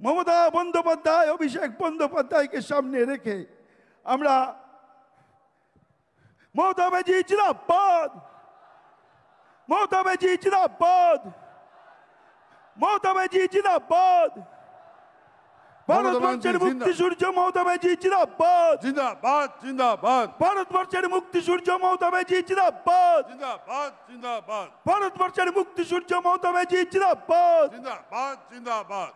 মমতা বন্দ্যোপাধ্যায়, অভিষেক বন্দ্যোপাধ্যায়কে সামনে রেখে আমরা মমতা ব্যানার্জি জিন্দাবাদ, মমতা ব্যানার্জি জিন্দাবাদ, মমতা ব্যানার্জি জিন্দাবাদ, ভারতবর্ষের মুক্তি সূর্য মমতা ব্যানার্জি জিন্দাবাদ, জিন্দাবাদ জিন্দাবাদ, ভারতবর্ষের মুক্তি সূর্য মমতা ব্যানার্জি জিন্দাবাদ, জিন্দাবাদ জিন্দাবাদ, ভারতবর্ষের মুক্তি সূর্য মমতা ব্যানার্জি জিন্দাবাদ, জিন্দাবাদ জিন্দাবাদ।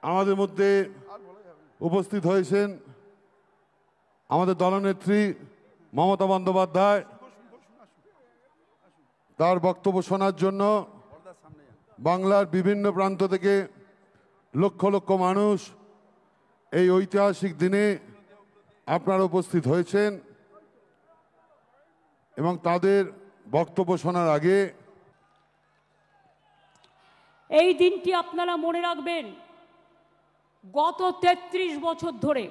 আমাদের মধ্যে উপস্থিত হয়েছেন আমাদের দলনেত্রী মমতা বন্দ্যোপাধ্যায়। তার বক্তব্য শোনার জন্য বাংলার বিভিন্ন প্রান্ত থেকে লক্ষ লক্ষ মানুষ এই ঐতিহাসিক দিনে আপনারা উপস্থিত হয়েছেন এবং তাদের বক্তব্য শোনার আগে এই দিনটি আপনারা মনে রাখবেন, গত ৩৩ বছর ধরে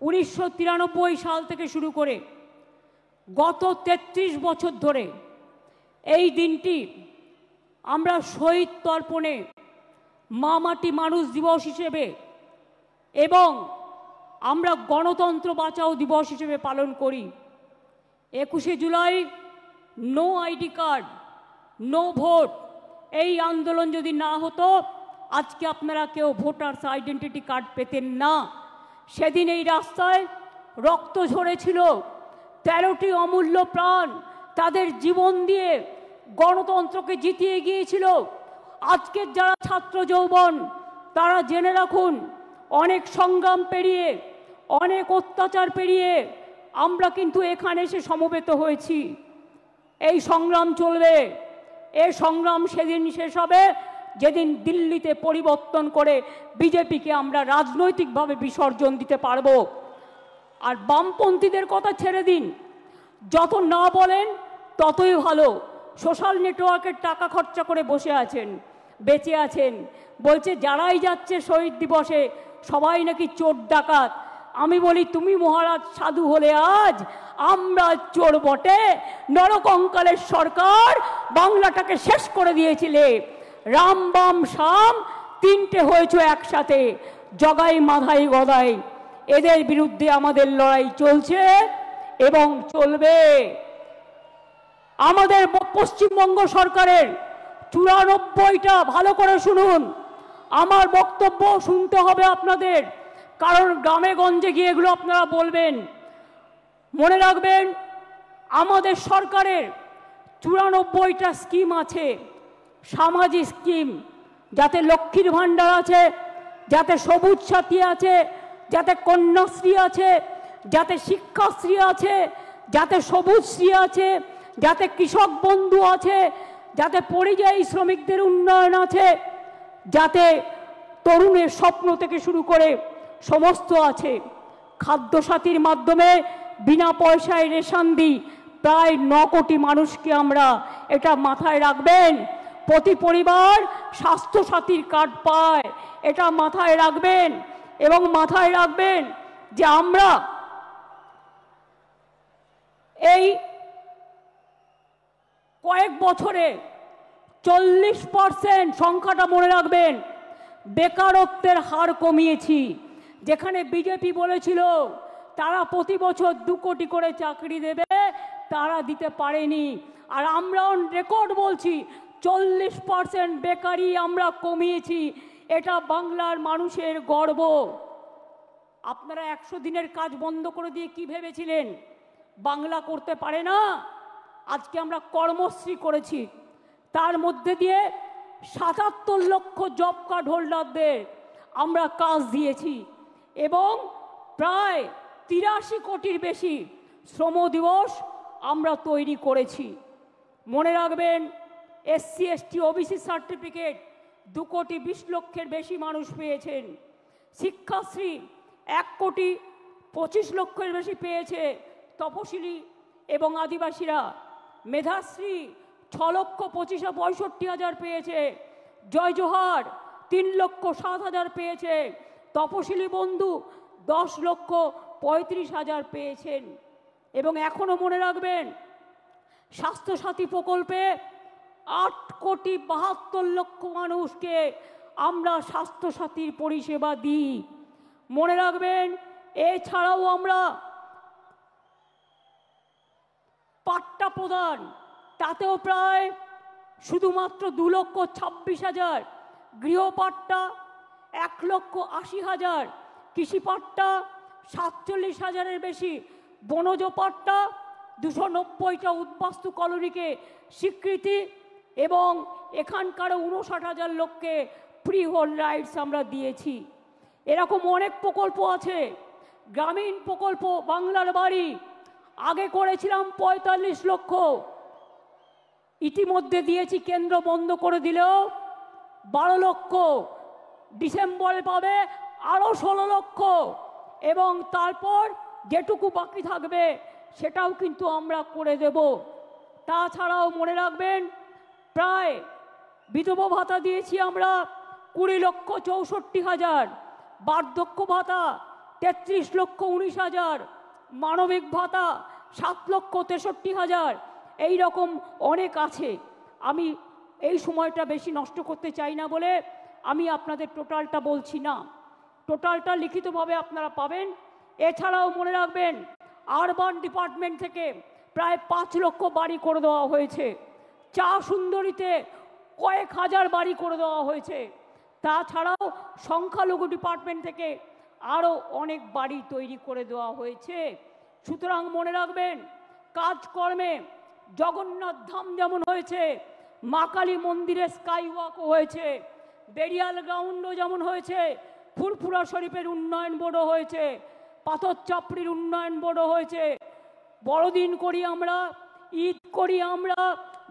১৯৯৩ সাল থেকে শুরু করে গত ৩৩ বছর ধরে এই দিনটি আমরা শহীদ তর্পণে মা মাটি মানুষ দিবস হিসেবে এবং আমরা গণতন্ত্র বাঁচাও দিবস হিসেবে পালন করি। ২১শে July no ID card, no vote, এই আন্দোলন যদি না হতো আজকে আপনারা কেউ ভোটার্স আইডেন্টিটি কার্ড পেতেন না। সেদিন এই রাস্তায় রক্ত ঝরেছিল, ১৩টি অমূল্য প্রাণ তাদের জীবন দিয়ে গণতন্ত্রকে জিতিয়ে গিয়েছিল। আজকের যারা ছাত্র যৌবন তারা জেনে রাখুন, অনেক সংগ্রাম পেরিয়ে, অনেক অত্যাচার পেরিয়ে আমরা কিন্তু এখানে এসে সমবেত হয়েছি। এই সংগ্রাম চলবে, এই সংগ্রাম সেদিন শেষ হবে যেদিন দিল্লিতে পরিবর্তন করে বিজেপিকে আমরা রাজনৈতিকভাবে বিসর্জন দিতে পারবো। আর বামপন্থীদের কথা ছেড়ে দিন, যত না বলেন ততই ভালো। সোশ্যাল নেটওয়ার্কের টাকা খরচা করে বসে আছেন, বেঁচে আছেন, বলছে যারাই যাচ্ছে শহীদ দিবসে সবাই নাকি চোর ডাকাত। আমি বলি তুমি মহারাজ সাধু হলে আজ আমরা চোর বটে। নরকঙ্কালের সরকার বাংলাটাকে শেষ করে দিয়েছিলে, রাম বাম শাম তিনটে হয়েছে একসাথে, জগাই মাধাই গদাই। এদের বিরুদ্ধে আমাদের লড়াই চলছে এবং চলবে। আমাদের পশ্চিমবঙ্গ সরকারের ৯৪টা, ভালো করে শুনুন, আমার বক্তব্য শুনতে হবে আপনাদের, কারণ গ্রামে গঞ্জে গিয়ে এগুলো আপনারা বলবেন। মনে রাখবেন, আমাদের সরকারের ৯৪টা স্কিম আছে, সামাজিক স্কিম, যাতে লক্ষ্মীর ভাণ্ডার আছে, যাতে সবুজ সাথী আছে, যাতে কন্যাশ্রী আছে, যাতে শিক্ষাশ্রী আছে, যাতে সবুজশ্রী আছে, যাতে কৃষক বন্ধু আছে, যাতে পরিযায়ী শ্রমিকদের উন্নয়ন আছে, যাতে তরুণের স্বপ্ন থেকে শুরু করে সমস্ত আছে। খাদ্যসাথীর মাধ্যমে বিনা পয়সায় রেশন দিই প্রায় ৯ কোটি মানুষকে আমরা, এটা মাথায় রাখবেন। প্রতি পরিবার স্বাস্থ্যসাথীর কার্ড পায়, এটা মাথায় রাখবেন। এবং মাথায় রাখবেন যে আমরা এই কয়েক বছরে 40%, সংখ্যাটা মনে রাখবেন, বেকারত্বের হার কমিয়েছি। যেখানে বিজেপি বলেছিল তারা প্রতি বছর ২ কোটি করে চাকরি দেবে, তারা দিতে পারেনি। আর আমরা রেকর্ড বলছি 40% বেকারি আমরা কমিয়েছি, এটা বাংলার মানুষের গর্ব। আপনারা ১০০ দিনের কাজ বন্ধ করে দিয়ে কি ভেবেছিলেন বাংলা করতে পারে না? আজকে আমরা কর্মশ্রী করেছি, তার মধ্যে দিয়ে ৭৭ লক্ষ জব কার্ড হোল্ডারদের আমরা কাজ দিয়েছি এবং প্রায় ৮৩ কোটির বেশি শ্রম দিবস আমরা তৈরি করেছি। মনে রাখবেন, SC ST OBC সার্টিফিকেট ২ কোটি ২০ লক্ষের বেশি মানুষ পেয়েছেন। শিক্ষাশ্রী ১ কোটি ২৫ লক্ষের বেশি পেয়েছে তপশিলি এবং আদিবাসীরা। মেধাশ্রী ৬,২৫,৬৫,০০০ পেয়েছে। জয় জোহার ৩,০৭,০০০ পেয়েছে। তপশিলি বন্ধু ১০,৩৫,০০০ পেয়েছেন। এবং এখনও মনে রাখবেন, স্বাস্থ্যসাথী প্রকল্পে 8,72,00,000 মানুষকে আমরা স্বাস্থ্যসাথীর পরিষেবা দিই। মনে রাখবেন, এছাড়াও আমরা পাট্টা প্রদান, তাতেও প্রায় শুধুমাত্র 2,26,000, গৃহপাট্টা 1,80,000, কৃষিপাট্টা 47,000-এর বেশি, বনজ পাট্টা 290টা উদ্বাস্তু কলোনিকে স্বীকৃতি, এবং এখানকার 59,000 লোককে ফ্রি হোল্ড রাইটস আমরা দিয়েছি। এরকম অনেক প্রকল্প আছে। গ্রামীণ প্রকল্প বাংলার বাড়ি আগে করেছিলাম 45 লক্ষ, ইতিমধ্যে দিয়েছি, কেন্দ্র বন্ধ করে দিলেও 12 লক্ষ, ডিসেম্বরে পাবে আরও 16 লক্ষ, এবং তারপর যেটুকু বাকি থাকবে সেটাও কিন্তু আমরা করে দেব। তাছাড়াও মনে রাখবেন, প্রায় বিধবা ভাতা দিয়েছি আমরা 20,64,000, বার্ধক্য ভাতা 33,19,000, মানবিক ভাতা 7,63,000, এই রকম অনেক আছে। আমি এই সময়টা বেশি নষ্ট করতে চাই না বলে আমি আপনাদের টোটালটা বলছি না, টোটালটা লিখিতভাবে আপনারা পাবেন। এছাড়াও মনে রাখবেন, আরবান ডিপার্টমেন্ট থেকে প্রায় 5 লক্ষ বাড়ি করে দেওয়া হয়েছে, চা সুন্দরীতে কয়েক হাজার বাড়ি করে দেওয়া হয়েছে। তাছাড়াও সংখ্যালঘু ডিপার্টমেন্ট থেকে আরও অনেক বাড়ি তৈরি করে দেওয়া হয়েছে। সুতরাং মনে রাখবেন, কাজকর্মে জগন্নাথ ধাম যেমন হয়েছে, মা কালী মন্দিরে স্কাই ওয়াকও হয়েছে, বেরিয়াল গ্রাউন্ডও যেমন হয়েছে, ফুরফুরা শরীফের উন্নয়ন বোর্ডও হয়েছে, পাথর চাপড়ির উন্নয়ন বোর্ডও হয়েছে। বড়দিন করি আমরা, ঈদ করি আমরা,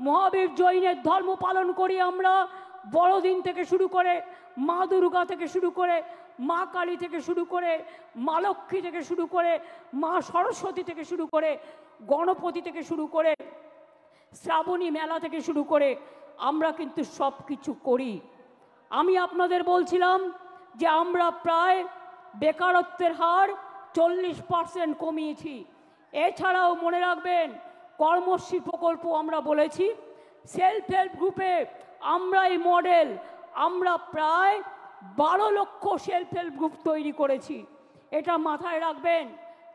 মহাবীর জৈনের ধর্ম পালন করি আমরা। বড়দিন থেকে শুরু করে, মা দুর্গা থেকে শুরু করে, মা কালী থেকে শুরু করে, মা লক্ষ্মী থেকে শুরু করে, মা সরস্বতী থেকে শুরু করে, গণপতি থেকে শুরু করে, শ্রাবণী মেলা থেকে শুরু করে আমরা কিন্তু সব কিছু করি। আমি আপনাদের বলছিলাম যে আমরা প্রায় বেকারত্বের হার 40% কমিয়েছি। এছাড়াও মনে রাখবেন, কর্মশ্রী প্রকল্প আমরা বলেছি, সেলফ হেল্প গ্রুপে আমরা এই মডেল, আমরা প্রায় 12 লক্ষ সেলফ হেল্প গ্রুপ তৈরি করেছি, এটা মাথায় রাখবেন।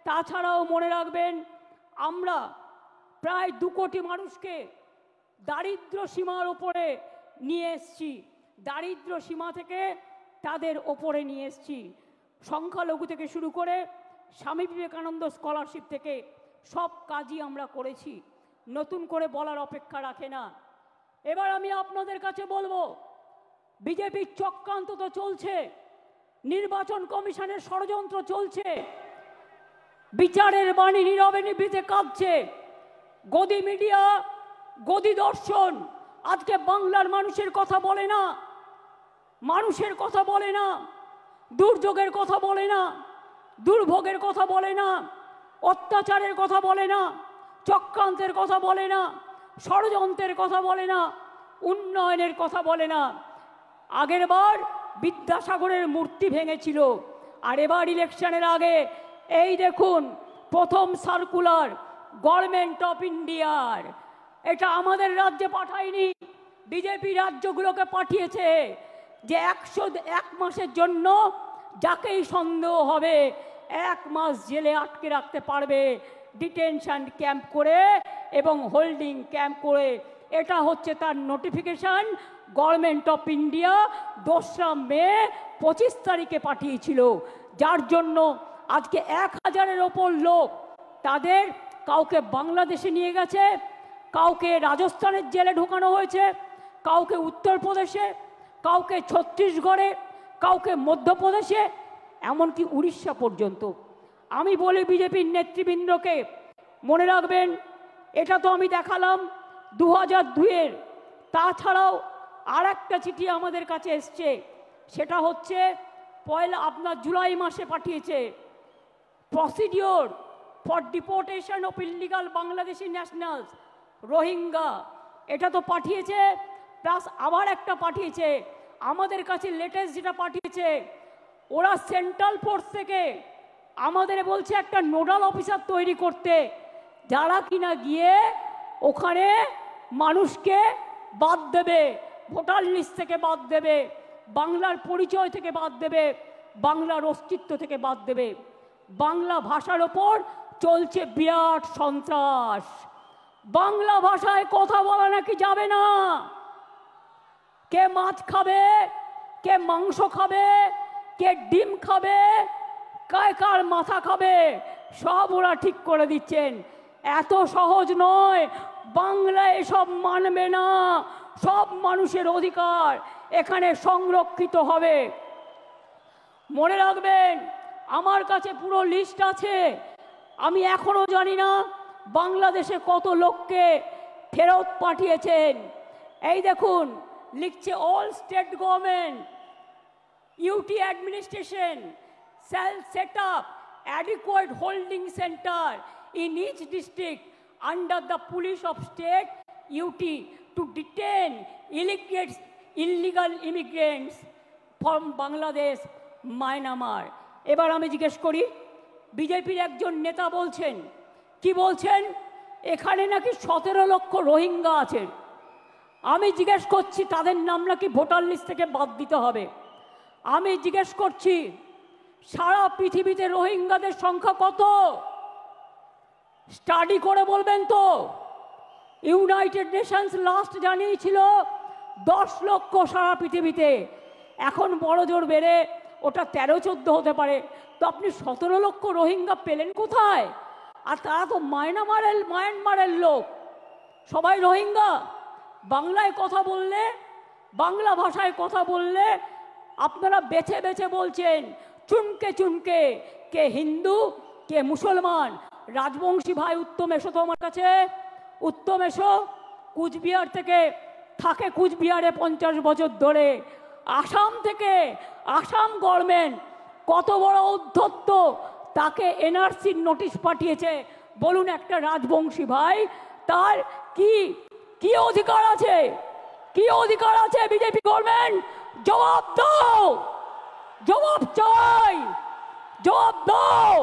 তাছাড়াও মনে রাখবেন, আমরা প্রায় 2 কোটি মানুষকে দারিদ্র সীমার ওপরে নিয়ে এসছি, দারিদ্র সীমা থেকে তাদের ওপরে নিয়ে এসছি। সংখ্যালঘু থেকে শুরু করে স্বামী বিবেকানন্দ স্কলারশিপ থেকে সব কাজই আমরা করেছি, নতুন করে বলার অপেক্ষা রাখে না। এবার আমি আপনাদের কাছে বলবো, বিজেপির চক্রান্ত তো চলছে, নির্বাচন কমিশনের ষড়যন্ত্র চলছে, বিচারের বাণী নীরবে নিভৃতে কাঁদছে, গদি মিডিয়া, গদি দর্শন আজকে বাংলার মানুষের কথা বলে না, মানুষের কথা বলে না, দুর্যোগের কথা বলে না, দুর্ভোগের কথা বলে না, অত্যাচারের কথা বলে না, চক্রান্তের কথা বলে না, ষড়যন্ত্রের কথা বলে না, উন্নয়নের কথা বলে না। আগের বার বিদ্যাসাগরের মূর্তি ভেঙেছিল, আর এবার ইলেকশনের আগে এই দেখুন প্রথম সার্কুলার গভর্নমেন্ট অফ ইন্ডিয়ার, এটা আমাদের রাজ্যে পাঠায়নি, বিজেপি রাজ্যগুলোকে পাঠিয়েছে, যে 101 মাসের জন্য যাকেই সন্দেহ হবে 1 মাস জেলে আটকে রাখতে পারবে, ডিটেনশন ক্যাম্প করে এবং হোল্ডিং ক্যাম্প করে। এটা হচ্ছে তার নোটিফিকেশন গভর্নমেন্ট অফ ইন্ডিয়া 2রা মে 25 তারিখে পাঠিয়েছিল, যার জন্য আজকে 1000-এর ওপর লোক, তাদের কাউকে বাংলাদেশে নিয়ে গেছে, কাউকে রাজস্থানের জেলে ঢোকানো হয়েছে, কাউকে উত্তরপ্রদেশে, কাউকে ছত্তিশগড়ে, কাউকে মধ্যপ্রদেশে, এমনকি উড়িষ্যা পর্যন্ত। আমি বলি বিজেপির নেতৃবৃন্দকে, মনে রাখবেন, এটা তো আমি দেখালাম 2002-এর, তাছাড়াও আর একটা চিঠি আমাদের কাছে এসছে, সেটা হচ্ছে আপনার জুলাই মাসে পাঠিয়েছে, procedure for deportation of illegal Bangladeshi nationals, Rohingya, এটা তো পাঠিয়েছে, প্লাস আবার একটা পাঠিয়েছে আমাদের কাছে লেটেস্ট যেটা পাঠিয়েছে, ওরা সেন্ট্রাল ফোর্স থেকে আমাদের বলছে একটা নোডাল অফিসার তৈরি করতে, যারা কিনা গিয়ে ওখানে মানুষকে বাদ দেবে, ভোটার লিস্ট থেকে বাদ দেবে, বাংলার পরিচয় থেকে বাদ দেবে, বাংলার অস্তিত্ব থেকে বাদ দেবে। বাংলা ভাষার ওপর চলছে বিরাট সন্ত্রাস। বাংলা ভাষায় কথা বলা নাকি যাবে না। কে মাছ খাবে, কে মাংস খাবে, কে ডিম খাবে, কার মাথা খাবে, সব ওরা ঠিক করে দিচ্ছেন। এত সহজ নয়, বাংলা এসব মানবে না। সব মানুষের অধিকার এখানে সংরক্ষিত হবে। মনে রাখবেন, আমার কাছে পুরো লিস্ট আছে। আমি এখনো জানি না বাংলাদেশে কত লোককে ফেরত পাঠিয়েছেন। এই দেখুন, লিখছে all state government UT administration shall set up adequate holding center in each district under the police of state UT to detain illegal immigrants from Bangladesh, Myanmar. এবার আমি জিজ্ঞেস করি, বিজেপির একজন নেতা বলছেন, কি বলছেন, এখানে নাকি 17 লক্ষ রোহিঙ্গা আছে। আমি জিজ্ঞেস করছি তাদের নাম নাকি ভোটার লিস্ট থেকে বাদ দিতে হবে। আমি জিজ্ঞেস করছি সারা পৃথিবীতে রোহিঙ্গাদের সংখ্যা কত? স্টাডি করে বলবেন তো। ইউনাইটেড নেশনস লাস্ট জানিয়েছিল 10 লক্ষ সারা পৃথিবীতে। এখন বড় জোর বেড়ে ওটা 13-14 হতে পারে। তো আপনি 17 লক্ষ রোহিঙ্গা পেলেন কোথায়? আর তারা তো মায়ানমারের লোক, সবাই রোহিঙ্গা। বাংলায় কথা বললে, বাংলা ভাষায় কথা বললে আপনারা বেছে বেছে বলছেন চুনকে চুনকে, কে হিন্দু কে মুসলমান। রাজবংশী ভাই উত্তম এসো তো আমার কাছে। উত্তম এসো, কুচবিহার থেকে থাকে, কুচবিহারে 50 বছর ধরে। আসাম থেকে, আসাম গভর্নমেন্ট কত বড় উদ্ধত্ত, তাকে এনআরসির নোটিশ পাঠিয়েছে। বলুন একটা রাজবংশী ভাই তার কি কি অধিকার আছে? কি অধিকার আছে বিজেপি গভর্নমেন্ট? জবাব দাও, জবাব চাই, জবাব দাও।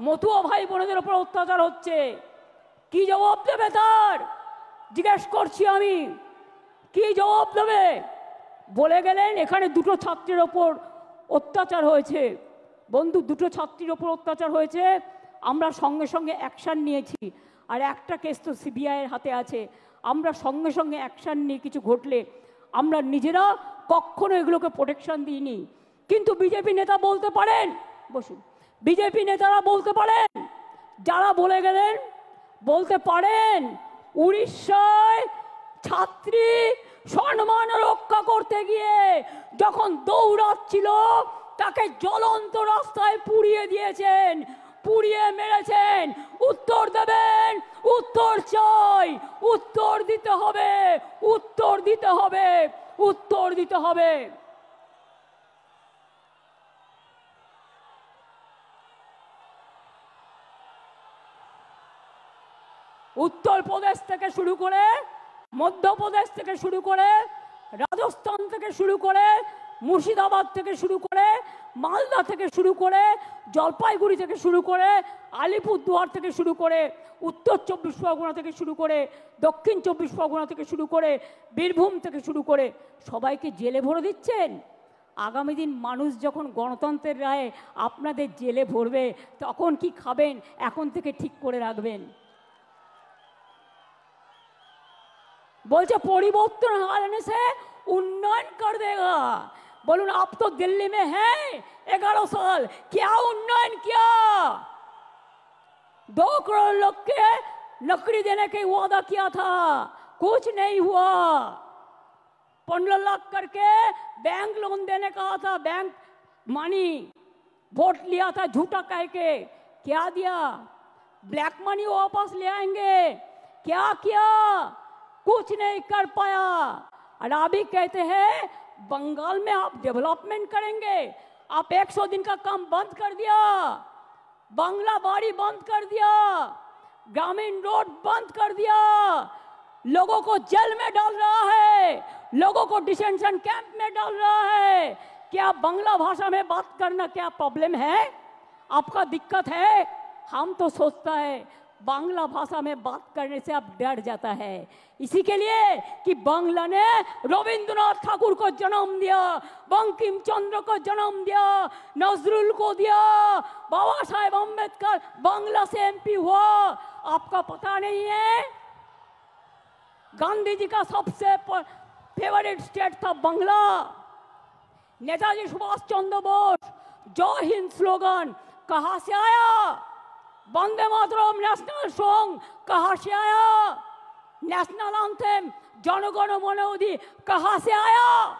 মতুয়া ভাই বোনদের উপর অত্যাচার হচ্ছে, কি জবাব দেবে তার? জিজ্ঞেস করছি আমি, কি জবাব দেবে? বলে গেলেন এখানে 2টো ছাত্রের ওপর অত্যাচার হয়েছে। বন্ধু, 2টো ছাত্রীর ওপর অত্যাচার হয়েছে, আমরা সঙ্গে সঙ্গে অ্যাকশান নিয়েছি। আর একটা কেস তো সিবিআইয়ের হাতে আছে। আমরা সঙ্গে সঙ্গে অ্যাকশান নিয়ে কিছু ঘটলে আমরা নিজেরা কখনো এগুলোকে প্রোটেকশন দিইনি। কিন্তু বিজেপি নেতা বলতে পারেন, বসুন, বিজেপি নেতারা বলতে পারেন, যারা বলে গেলেন বলতে পারেন উড়িষ্যায় ছাত্রী সম্মান রক্ষা করতে গিয়ে যখন দৌড়াচ্ছিল তাকে জ্বলন্ত রাস্তায় পুড়িয়ে দিয়েছেন, পুড়িয়ে মেরেছেন। উত্তর দেবেন, উত্তর চাই, উত্তর দিতে হবে, উত্তর দিতে হবে, উত্তর দিতে হবে। উত্তরপ্রদেশ থেকে শুরু করে, মধ্যপ্রদেশ থেকে শুরু করে, রাজস্থান থেকে শুরু করে, মুর্শিদাবাদ থেকে শুরু করে, মালদা থেকে শুরু করে, জলপাইগুড়ি থেকে শুরু করে, আলিপুরদুয়ার থেকে শুরু করে, উত্তর 24 পরগনা থেকে শুরু করে, দক্ষিণ 24 পরগনা থেকে শুরু করে, বীরভূম থেকে শুরু করে সবাইকে জেলে ভরে দিচ্ছেন। আগামী দিন মানুষ যখন গণতন্ত্রের রায়ে আপনাদের জেলে ভরবে তখন কি খাবেন এখন থেকে ঠিক করে রাখবেন। बोलते परिवर्तन आने से उन्नयन कर देगा। बोलून आप तो दिल्ली में हैं 11 साल, क्या उन्नयन किया? 2 करोड़ लोग के नौकरी देने का वादा किया था, कुछ नहीं हुआ। 15 लाख करके बैंक लोन देने का था, बैंक मनी वोट लिया था झूठा कह के, क्या दिया? ब्लैक मनी वापस ले आएंगे, क्या किया? कुछ नहीं कर पाया। और अभी कहते हैं बंगाल में आप डेवलपमेंट करेंगे, आप 100 दिन का काम बंद कर दिया, बांग्ला बाड़ी बंद कर दिया, ग्रामीण रोड बंद कर दिया, लोगों को जेल में डाल रहा है, लोगों को डिटेंशन कैंप में डाल रहा है। क्या बांग्ला भाषा में बात करना क्या प्रॉब्लम है? आपका दिक्कत है? हम तो सोचता है बांग्ला भाषा में बात करने से अब डर जाता है। इसी के लिए कि बांग्ला ने रविंद्रनाथ ठाकुर को जन्म दिया, बंकिम चंद्र को जन्म दिया, नजरुल को दिया, बाबा साहेब अम्बेडकर बांग्ला से एमपी हुआ। आपका पता नहीं है? गांधी जी का सबसे फेवरेट स्टेट था बांग्ला। नेताजी सुभाष चंद्र बोस जय हिंद स्लोगन कहां से आया? वंदे मातरम नेशनल सॉन्ग कहां से आया? नेशनल एंथम जनगण मन अधि कहां से आया?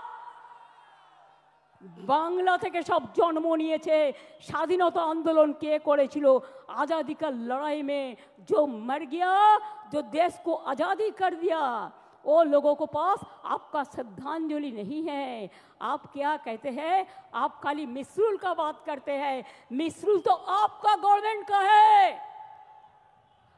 बांग्ला থেকে সব জন্ম নিয়েছে। স্বাধীনতা आंदोलन কে করেছিল? आजादी का लड़ाई में जो मर गया, जो देश को आजादी कर दिया, वो लोगों को पास आपका श्रद्धांजलि नहीं है। आप क्या कहते हैं? आप खाली मिसरूल का बात करते हैं। मिसरूल तो आपका गवर्नमेंट का है।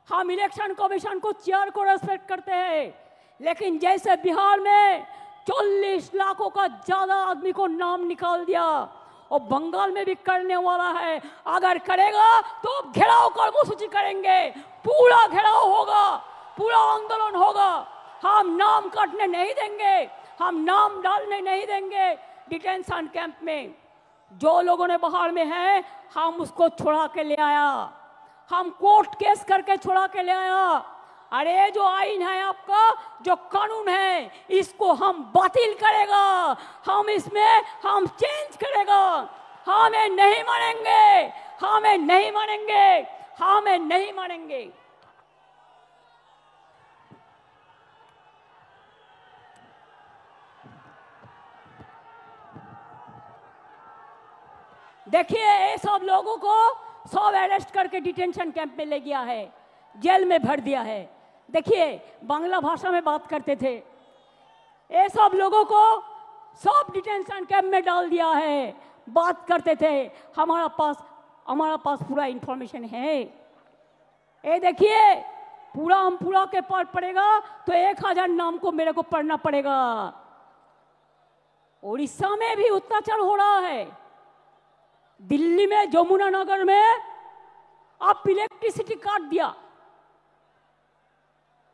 हम इलेक्शन कमीशन को चेयर को रेस्पेक्ट करते हैं, लेकिन जैसे बिहार में 40 लाखों का ज्यादा आदमी को नाम निकाल दिया, और बंगाल में भी करने वाला है। अगर करेगा तो घेराव कर्मसूची करेंगे, पूरा घेराव होगा, पूरा आंदोलन होगा। हम नाम काटने नहीं देंगे, हम नाम डालने नहीं देंगे डिटेंशन कैंप में। जो लोगों ने बाहर में है, हम उसको छुड़ा के ले आया, हम कोर्ट केस करके छुड़ा के ले आया। अरे जो आईन है आपका, जो कानून है, इसको हम बातिल करेगा, हम इसमें हम चेंज करेगा। हमें नहीं मानेंगे, हमें नहीं मानेंगे, हमें नहीं मानेंगे। देखिए, ये सब लोगों को सब अरेस्ट करके डिटेंशन कैंप में ले गया है, जेल में भर दिया है। देखिए, बांग्ला भाषा में बात करते थे, ये सब लोगों को सब डिटेंशन कैंप में डाल दिया है। बात करते थे, हमारा पास पूरा इंफॉर्मेशन है। ये देखिए, पूरा हम पूरा के पार पड़ेगा तो 1000 नाम को मेरे को पढ़ना पड़ेगा। उड़ीसा में भी अत्याचार हो रहा है। दिल्ली में जमुना नगर में आप इलेक्ट्रिसिटी काट दिया।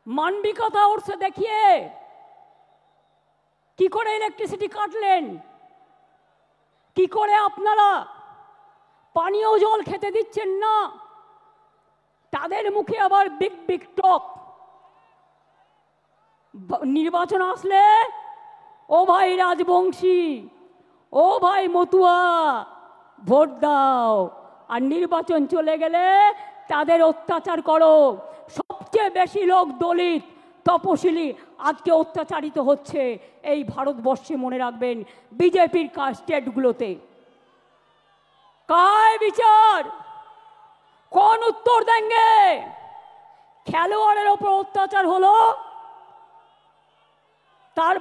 मानविकता और से देखिए কি করে ইলেকট্রিসিটি কাটলেন, কি করে আপনারা পানীয় জল খেতে দিচ্ছেন না। তাদের মুখে আবার বিগ বিগ টক। নির্বাচন আসলে ও ভাই রাজবংশী, ও ভাই মতুয়া, ভোট দাও। আর নির্বাচন চলে গেলে তাদের অত্যাচার করো। সবচেয়ে বেশি লোক দলিত তপশিলি আজকে অত্যাচারিত হচ্ছে এই ভারতবর্ষে, মনে রাখবেন, বিজেপির স্টেটগুলোতে। काय বিচার, কোন উত্তর দেंगे? খেলোয়াড়ের ওপর অত্যাচার হলো, তার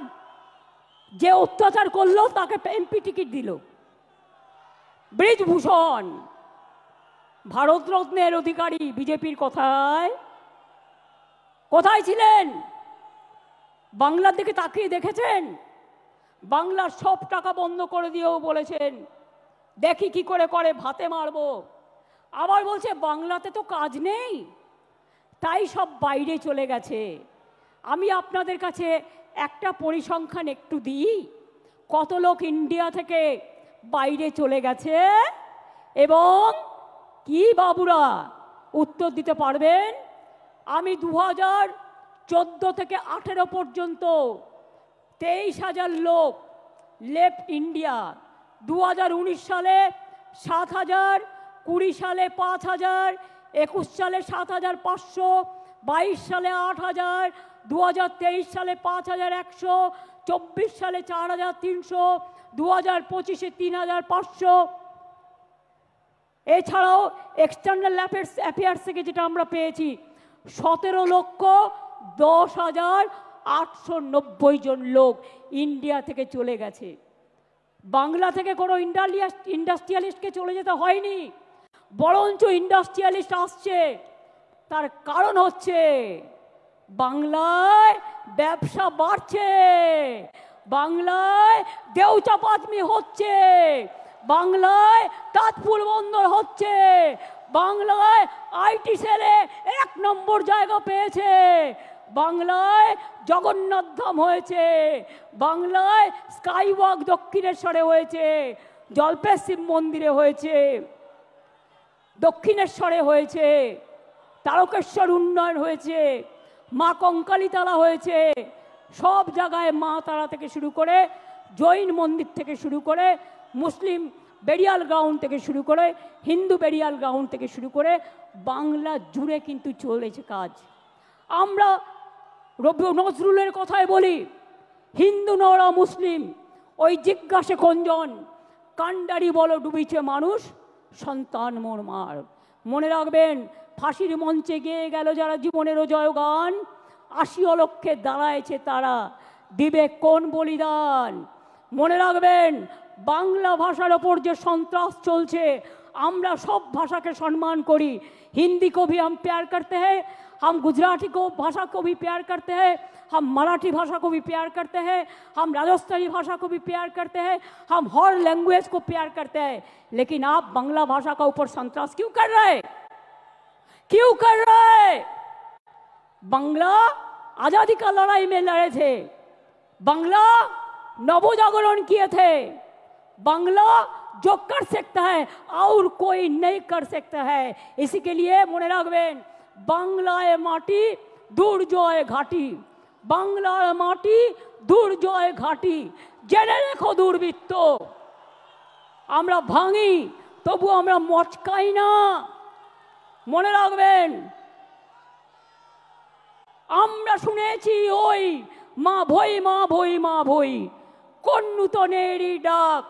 যে অত্যাচার করলো তাকে এমপি টিকিট দিল। ব্রিজভূষণ ভারতরত্নের অধিকারী বিজেপির কথায় কোথায় ছিলেন? বাংলার দিকে তাকিয়ে দেখেছেন? বাংলার সব টাকা বন্ধ করে দিয়েও বলেছেন দেখি কি করে করে, ভাতে মারবো। আবার বলছে বাংলাতে তো কাজ নেই, তাই সব বাইরে চলে গেছে। আমি আপনাদের কাছে একটা পরিসংখ্যান একটু দিই, কত লোক ইন্ডিয়া থেকে বাইরে চলে গেছে এবং কি বাবুরা উত্তর দিতে পারবেন? আমি 2014 থেকে 18 পর্যন্ত 23,000 লোক লেফট ইন্ডিয়া। 2019 সালে 7,000, 20 সালে 5,000, 21 সালে 7,500, 22 সালে 8,000, 2023 সালে 5,100, 24 সালে 4,300, 2025-এ 3,500। এছাড়াও এক্সটার্নাল অ্যাফেয়ার্স থেকে যেটা আমরা পেয়েছি 17,10,890 জন লোক ইন্ডিয়া থেকে চলে গেছে। বাংলা থেকে কোনো ইন্ডাস্ট্রিয়ালিস্টকে চলে যেতে হয়নি, বরঞ্চ ইন্ডাস্ট্রিয়ালিস্ট আসছে। তার কারণ হচ্ছে বাংলায় ব্যবসা বাড়ছে, বাংলায় দেউচাপাতমি হচ্ছে, বাংলায় তাজপুর বন্দর হচ্ছে, বাংলায় আইটি সেলে 1 নম্বর জায়গা পেয়েছে, বাংলায় জগন্নাথ ধাম হয়েছে, বাংলায় স্কাইওয়াক দক্ষিণেশ্বরে হয়েছে, জল্পেশ শিব মন্দিরে হয়েছে, দক্ষিণেশ্বরে হয়েছে, তারকেশ্বর উন্নয়ন হয়েছে, মা কঙ্কালীতলা হয়েছে। সব জায়গায় মা তারা থেকে শুরু করে, জৈন মন্দির থেকে শুরু করে, মুসলিম বেরিয়াল গ্রাউন্ড থেকে শুরু করে, হিন্দু বেরিয়াল গ্রাউন্ড থেকে শুরু করে বাংলা জুড়ে কিন্তু চলেছে কাজ। আমরা নজরুলের কথায় বলি, হিন্দু নরা মুসলিম ওই জিজ্ঞাসে কোনজন, কান্ডারি বলো ডুবিছে মানুষ, সন্তান মোর মার। মনে রাখবেন, ফাঁসির মঞ্চে গিয়ে গেল যারা জীবনেরও জয়গান, 80 অলক্ষে দাঁড়ায়ছে তারা, দিবে কোন বলিদান। মনে রাখবেন, বাংলা ভাষার ওপর যে সন্ত্রাস চলছে, আমরা সব ভাষাকে সম্মান করি। हिंदी को भी हम प्यार करते हैं, हम गुजराती को भाषा को भी प्यार करते हैं, हम मराठी भाषा को भी प्यार करते हैं, हम राजस्थानी भाषा को भी प्यार करते हैं, हम हर लैंग्वेज को प्यार करते हैं। लेकिन आप बांग्ला भाषा का ऊपर संतरास क्यों कर रहे हैं? क्यों कर रहे हैं? बांग्ला आजादी का लड़ाई में लड़े थे, बांग्ला नवजागरण किए थे, बांग्ला जो कर सकता है और कोई नहीं कर सकता है। इसी के लिए मने राखबेन, बांग्लाय माटी दुर्जय घाटी, बांग्लार माटी दुर्जय घाटी। जेने रेखो दुर्बृत्त, आमरा भांगी तबु आमरा मचकाई ना। मने राखबेन, आमरा शुनेছি ওই মা ভই মা ভই মা ভই, কোন নূতনেরই ডাক,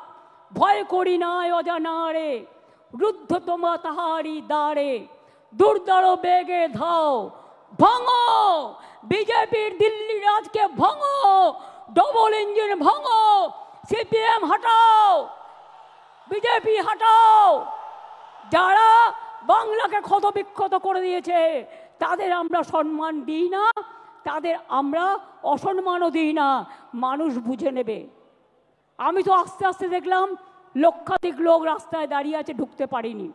ভয় করি না অজানারে, রুদ্ধ তোমা তাহারি দ্বারে, দুর্দার বেগে ধাও, ভাঙো বিজেপির দিল্লি রাজকে, ভাঙো ডবল ইঞ্জিন, ভাঙো সিপিএম হটাও, বিজেপি হটাও। যারা বাংলাকে ক্ষত বিক্ষত করে দিয়েছে তাদের আমরা সম্মান দিই না, তাদের আমরা অসম্মানও দিই না, মানুষ বুঝে নেবে। আমি তো আস্তে আস্তে দেখলাম লক্ষাধিক লোক রাস্তায় দাঁড়িয়ে আছে, ঢুকতে পারিনি।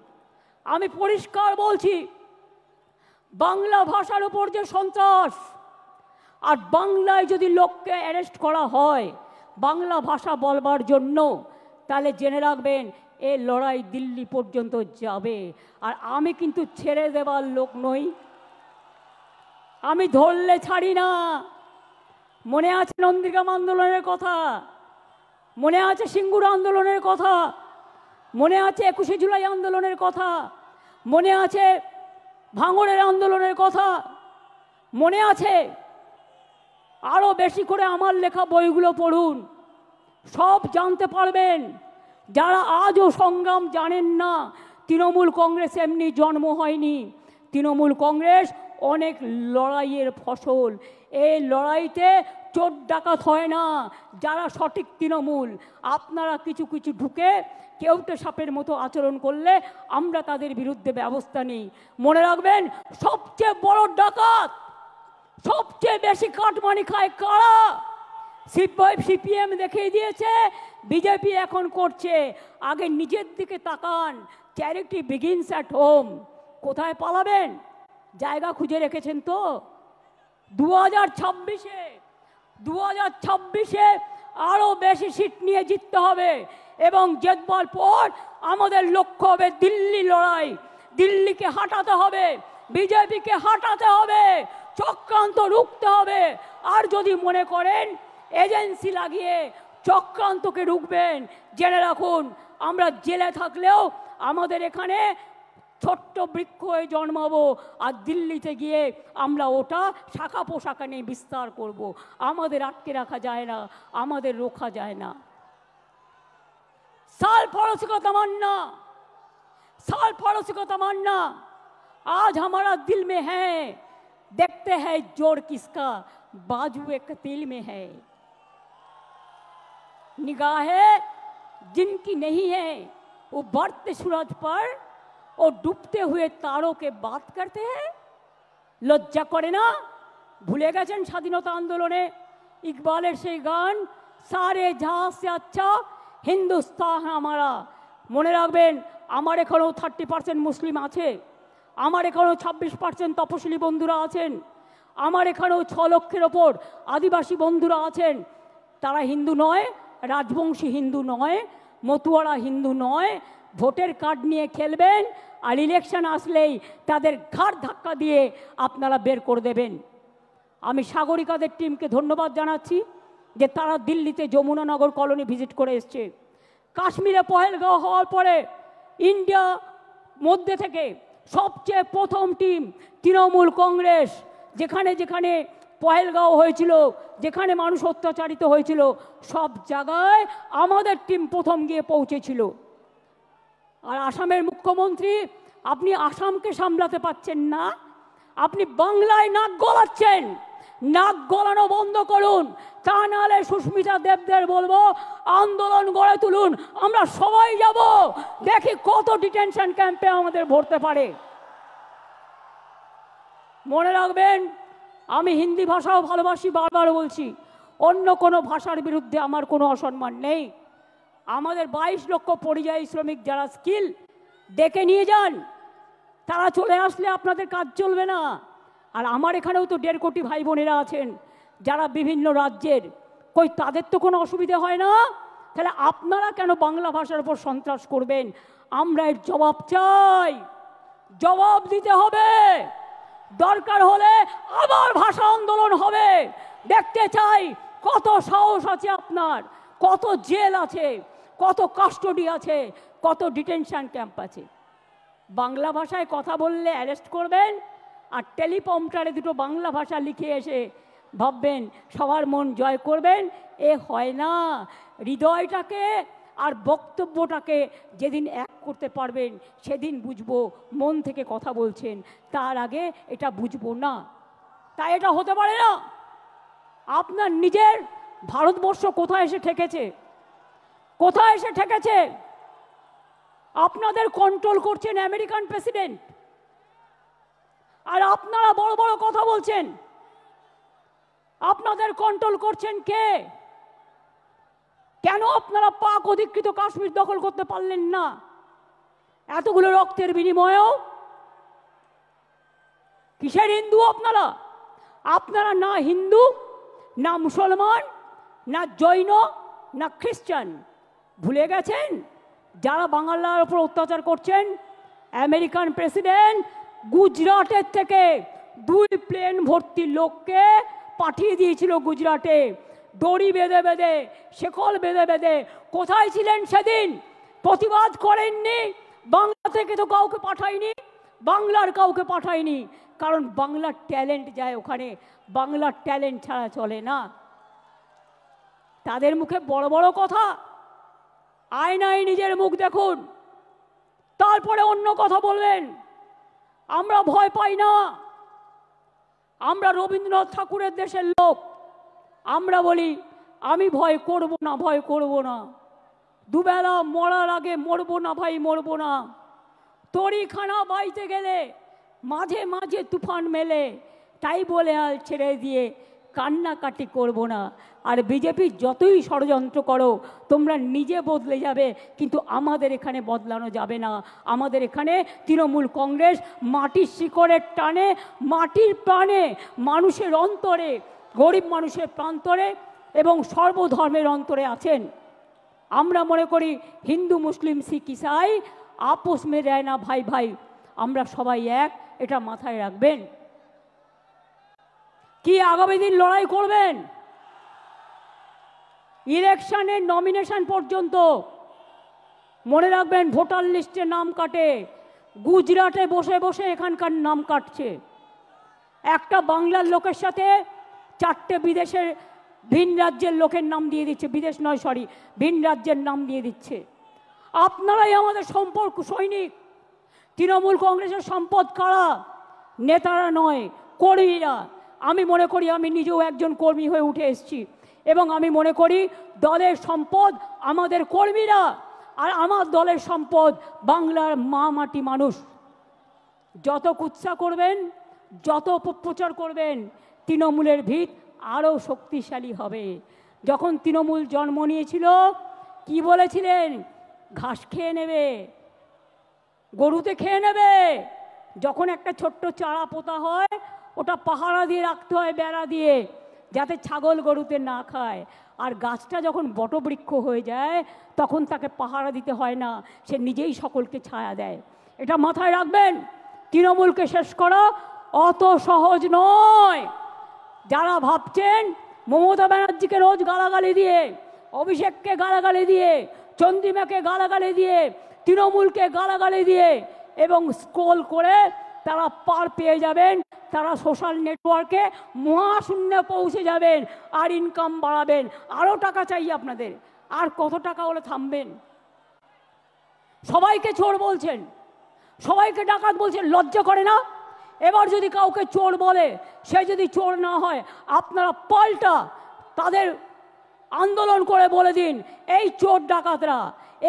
আমি পরিষ্কার বলছি, বাংলা ভাষার উপর যে সন্ত্রাস, আর বাংলায় যদি লোককে অ্যারেস্ট করা হয় বাংলা ভাষা বলবার জন্য, তাহলে জেনে রাখবেন এ লড়াই দিল্লি পর্যন্ত যাবে। আর আমি কিন্তু ছেড়ে দেবার লোক নই, আমি ধরলে ছাড়ি না। মনে আছে নন্দীগ্রাম আন্দোলনের কথা, মনে আছে সিঙ্গুর আন্দোলনের কথা, মনে আছে 21শে জুলাই আন্দোলনের কথা, মনে আছে ভাঙড়ের আন্দোলনের কথা, মনে আছে। আরো বেশি করে আমার লেখা বইগুলো পড়ুন, সব জানতে পারবেন। যারা আজও সংগ্রাম জানেন না, তৃণমূল কংগ্রেস এমনি জন্ম হয়নি, তৃণমূল কংগ্রেস অনেক লড়াইয়ের ফসল। এই লড়াইতে চোর ডাকাত হয় না যারা সঠিক তৃণমূল। আপনারা কিছু কিছু ঢুকে কেউটে সাপের মতো আচরণ করলে আমরা তাদের বিরুদ্ধে ব্যবস্থা নিই। মনে রাখবেন, সবচেয়ে বড় ডাকাত, সবচেয়ে বেশি কাটমানি খায় কারা? সিপিএম দেখিয়ে দিয়েছে, বিজেপি এখন করছে। আগে নিজের দিকে তাকান, চ্যারিটি বিগিনস অ্যাট হোম। কোথায় পালাবেন? জায়গা খুঁজে রেখেছেন তো? 2026-এ আরো বেশি সিট নিয়ে জিততে হবে, এবং জেতবার পর আমাদের লক্ষ্য হবে দিল্লি লড়াই। দিল্লিকে হাঁটাতে হবে, বিজেপিকে হাঁটাতে হবে, চক্রান্ত রুখতে হবে। আর যদি মনে করেন এজেন্সি লাগিয়ে চক্রান্তকে রুখবেন, জেনে রাখুন আমরা জেলে থাকলেও আমাদের এখানে ছোট্ট বৃক্ষ হয়ে জন্মাবো, আর দিল্লিতে গিয়ে আমরা ওটা শাখা পোশাখা নিয়ে বিস্তার করব। আমাদের আটকে রাখা যায় না, আমাদের রোখা যায় না। साल पड़ोसी को तमन्ना, साल पड़ोसी को तमन्ना आज हमारा दिल में है। देखते हैं जोर किसका, बाजू एक तिल में है। निगाहें जिनकी नहीं है वो बढ़ते सूरज पर और डूबते हुए तारों के बात करते हैं। लज्जा करे ना? भूले গেছেন স্বাধীনতা আন্দোলনে ইকবালের সেই গান, सारे जहां से अच्छा हिंदुस्तान हमारा। মনে রাখবেন, আমার এখানেও 30% মুসলিম আছে, আমার এখানেও 26% তপশিলি বন্ধুরা আছেন, আমার এখানেও 6 লক্ষের ওপর আদিবাসী বন্ধুরা আছেন। তারা হিন্দু নয়, রাজবংশী হিন্দু নয়, মতুয়ারা হিন্দু নয়। ভোটের কার্ড নিয়ে খেলবেন আর ইলেকশন আসলেই তাদের ঘাড় ধাক্কা দিয়ে আপনারা বের করে দেবেন। আমি সাগরিকাদের টিমকে ধন্যবাদ জানাচ্ছি যে তারা দিল্লিতে যমুনানগর কলোনি ভিজিট করে এসছে। কাশ্মীরে পহেলগাঁও হওয়ার পরে ইন্ডিয়া মধ্যে থেকে সবচেয়ে প্রথম টিম তৃণমূল কংগ্রেস, যেখানে যেখানে পহেলগাঁও হয়েছিল, যেখানে মানুষ অত্যাচারিত হয়েছিল, সব জায়গায় আমাদের টিম প্রথম গিয়ে পৌঁছেছিল। আর আসামের মুখ্যমন্ত্রী, আপনি আসামকে সামলাতে পারছেন না, আপনি বাংলায় নাক গলাচ্ছেন। নাক গলানো বন্ধ করুন, তা নাহলে সুস্মিতা দেবদের বলবো আন্দোলন গড়ে তুলুন। আমরা সবাই যাব, দেখি কত ডিটেনশন ক্যাম্পে আমাদের ভরতে পারে। মনে রাখবেন, আমি হিন্দি ভাষাও ভালোবাসি, বারবার বলছি, অন্য কোনো ভাষার বিরুদ্ধে আমার কোনো অসম্মান নেই। আমাদের 22 লক্ষ পরিযায়ী শ্রমিক যারা স্কিল, ডেকে নিয়ে যান, তারা চলে আসলে আপনাদের কাজ চলবে না। আর আমার এখানেও তো 1.5 কোটি ভাই বোনেরা আছেন যারা বিভিন্ন রাজ্যের, কই তাদের তো কোনো অসুবিধা হয় না? তাহলে আপনারা কেন বাংলা ভাষার উপর সন্ত্রাস করবেন? আমরা এর জবাব চাই, জবাব দিতে হবে। দরকার হলে আবার ভাষা আন্দোলন হবে। দেখতে চাই কত সাহস আছে আপনার, কত জেল আছে, কত কাস্টডি আছে, কত ডিটেনশন ক্যাম্প আছে। বাংলা ভাষায় কথা বললে অ্যারেস্ট করবেন, আর টেলিপ্রম্পটারে দুটো বাংলা ভাষা লিখে এসে ভাববেন সবার মন জয় করবেন। এ হয় না। হৃদয়টাকে আর বক্তব্যটাকে যেদিন এক করতে পারবেন সেদিন বুঝবো মন থেকে কথা বলছেন, তার আগে এটা বুঝবো না। তাই এটা হতে পারে না। আপনার নিজের ভারতবর্ষ কোথায় এসে ঠেকেছে? কোথায় এসে ঠেকেছে? আপনাদের কন্ট্রোল করছেন আমেরিকান প্রেসিডেন্ট, আর আপনারা বড় বড় কথা বলছেন। আপনাদের কন্ট্রোল করছেন কে? কেন আপনারা পাক অধিকৃত কাশ্মীর দখল করতে পারলেন না এতগুলো রক্তের বিনিময়েও? কিসের হিন্দু আপনারা? আপনারা না হিন্দু, না মুসলমান, না জৈন, না খ্রিস্টান। ভুলে গেছেন যারা বাংলার উপর অত্যাচার করছেন? আমেরিকান প্রেসিডেন্ট গুজরাটের থেকে 2 প্লেন ভর্তি লোককে পাঠিয়ে দিয়েছিল গুজরাটে, দড়ি বেঁধে বেঁধে, শেকল বেঁধে বেঁধে। কোথায় ছিলেন সেদিন? প্রতিবাদ করেননি। বাংলা থেকে তো কাউকে পাঠায়নি, বাংলার কাউকে পাঠায়নি, কারণ বাংলার ট্যালেন্ট যায় ওখানে। বাংলার ট্যালেন্ট ছাড়া চলে না। তাদের মুখে বড় বড় কথা, আয়নায় নিজের মুখ দেখুন, তারপরে অন্য কথা বলবেন। আমরা ভয় পাই না। আমরা রবীন্দ্রনাথ ঠাকুরের দেশের লোক। আমরা বলি আমি ভয় করব না, ভয় করব না। দুবেলা মরার আগে মরবো না ভাই, মরবো না। তরিখানা বাইতে গেলে মাঝে মাঝে তুফান মেলে, তাই বলে হাল ছেড়ে দিয়ে কান্নাকাটি করব না। আর বিজেপি যতই ষড়যন্ত্র করো, তোমরা নিজে বদলে যাবে, কিন্তু আমাদের এখানে বদলানো যাবে না। আমাদের এখানে তৃণমূল কংগ্রেস মাটির শিকড়ের টানে, মাটির প্রাণে, মানুষের অন্তরে, গরিব মানুষের প্রান্তরে এবং সর্বধর্মের অন্তরে আছেন। আমরা মনে করি হিন্দু মুসলিম শিখ ইসাই আপোষ মে রয় না ভাই ভাই, আমরা সবাই এক, এটা মাথায় রাখবেন। কি আগামী দিন লড়াই করবেন? ইলেকশনের নমিনেশন পর্যন্ত মনে রাখবেন, ভোটার লিস্টে নাম কাটে, গুজরাটে বসে বসে এখানকার নাম কাটছে। একটা বাংলার লোকের সাথে 4টে বিদেশের ভিন রাজ্যের লোকের নাম দিয়ে দিচ্ছে, বিদেশ নয় সরি, ভিন রাজ্যের নাম দিয়ে দিচ্ছে। আপনারাই আমাদের সম্পর্ক সৈনিক। তৃণমূল কংগ্রেসের সম্পদ কারা? নেতারা নয়, কর্মীরা। আমি মনে করি, আমি নিজেও একজন কর্মী হয়ে উঠে এসেছি, এবং আমি মনে করি দলের সম্পদ আমাদের কর্মীরা, আর আমার দলের সম্পদ বাংলার মা মাটি মানুষ। যত কুৎসা করবেন, যত অপপ্রচার করবেন, তৃণমূলের ভিত আরও শক্তিশালী হবে। যখন তৃণমূল জন্ম নিয়েছিল কি বলেছিলেন? ঘাস খেয়ে নেবে, গরুতে খেয়ে নেবে। যখন একটা ছোট্ট চারা পোতা হয় ওটা পাহারা দিয়ে রাখতে হয় বেড়া দিয়ে, যাতে ছাগল গরুতে না খায়। আর গাছটা যখন বটবৃক্ষ হয়ে যায় তখন তাকে পাহারা দিতে হয় না, সে নিজেই সকলকে ছায়া দেয়। এটা মাথায় রাখবেন। তৃণমূলকে শেষ করা অত সহজ নয়। যারা ভাবছেন মমতা ব্যানার্জিকে রোজ গালাগালি দিয়ে, অভিষেককে গালাগালি দিয়ে, চন্দ্রিমাকে গালাগালি দিয়ে, তৃণমূলকে গালাগালি দিয়ে এবং স্ক্রোল করে তারা পার পেয়ে যাবেন, তারা সোশ্যাল নেটওয়ার্কে মহাশূন্যে পৌঁছে যাবেন আর ইনকাম বাড়াবেন। আরও টাকা চাই আপনাদের। আর কত টাকা হলে থামবেন? সবাইকে চোর বলছেন, সবাইকে ডাকাত বলছেন, লজ্জা করে না? এবার যদি কাউকে চোর বলে, সে যদি চোর না হয়, আপনারা পাল্টা তাদের আন্দোলন করে বলে দিন, এই চোর ডাকাতরা,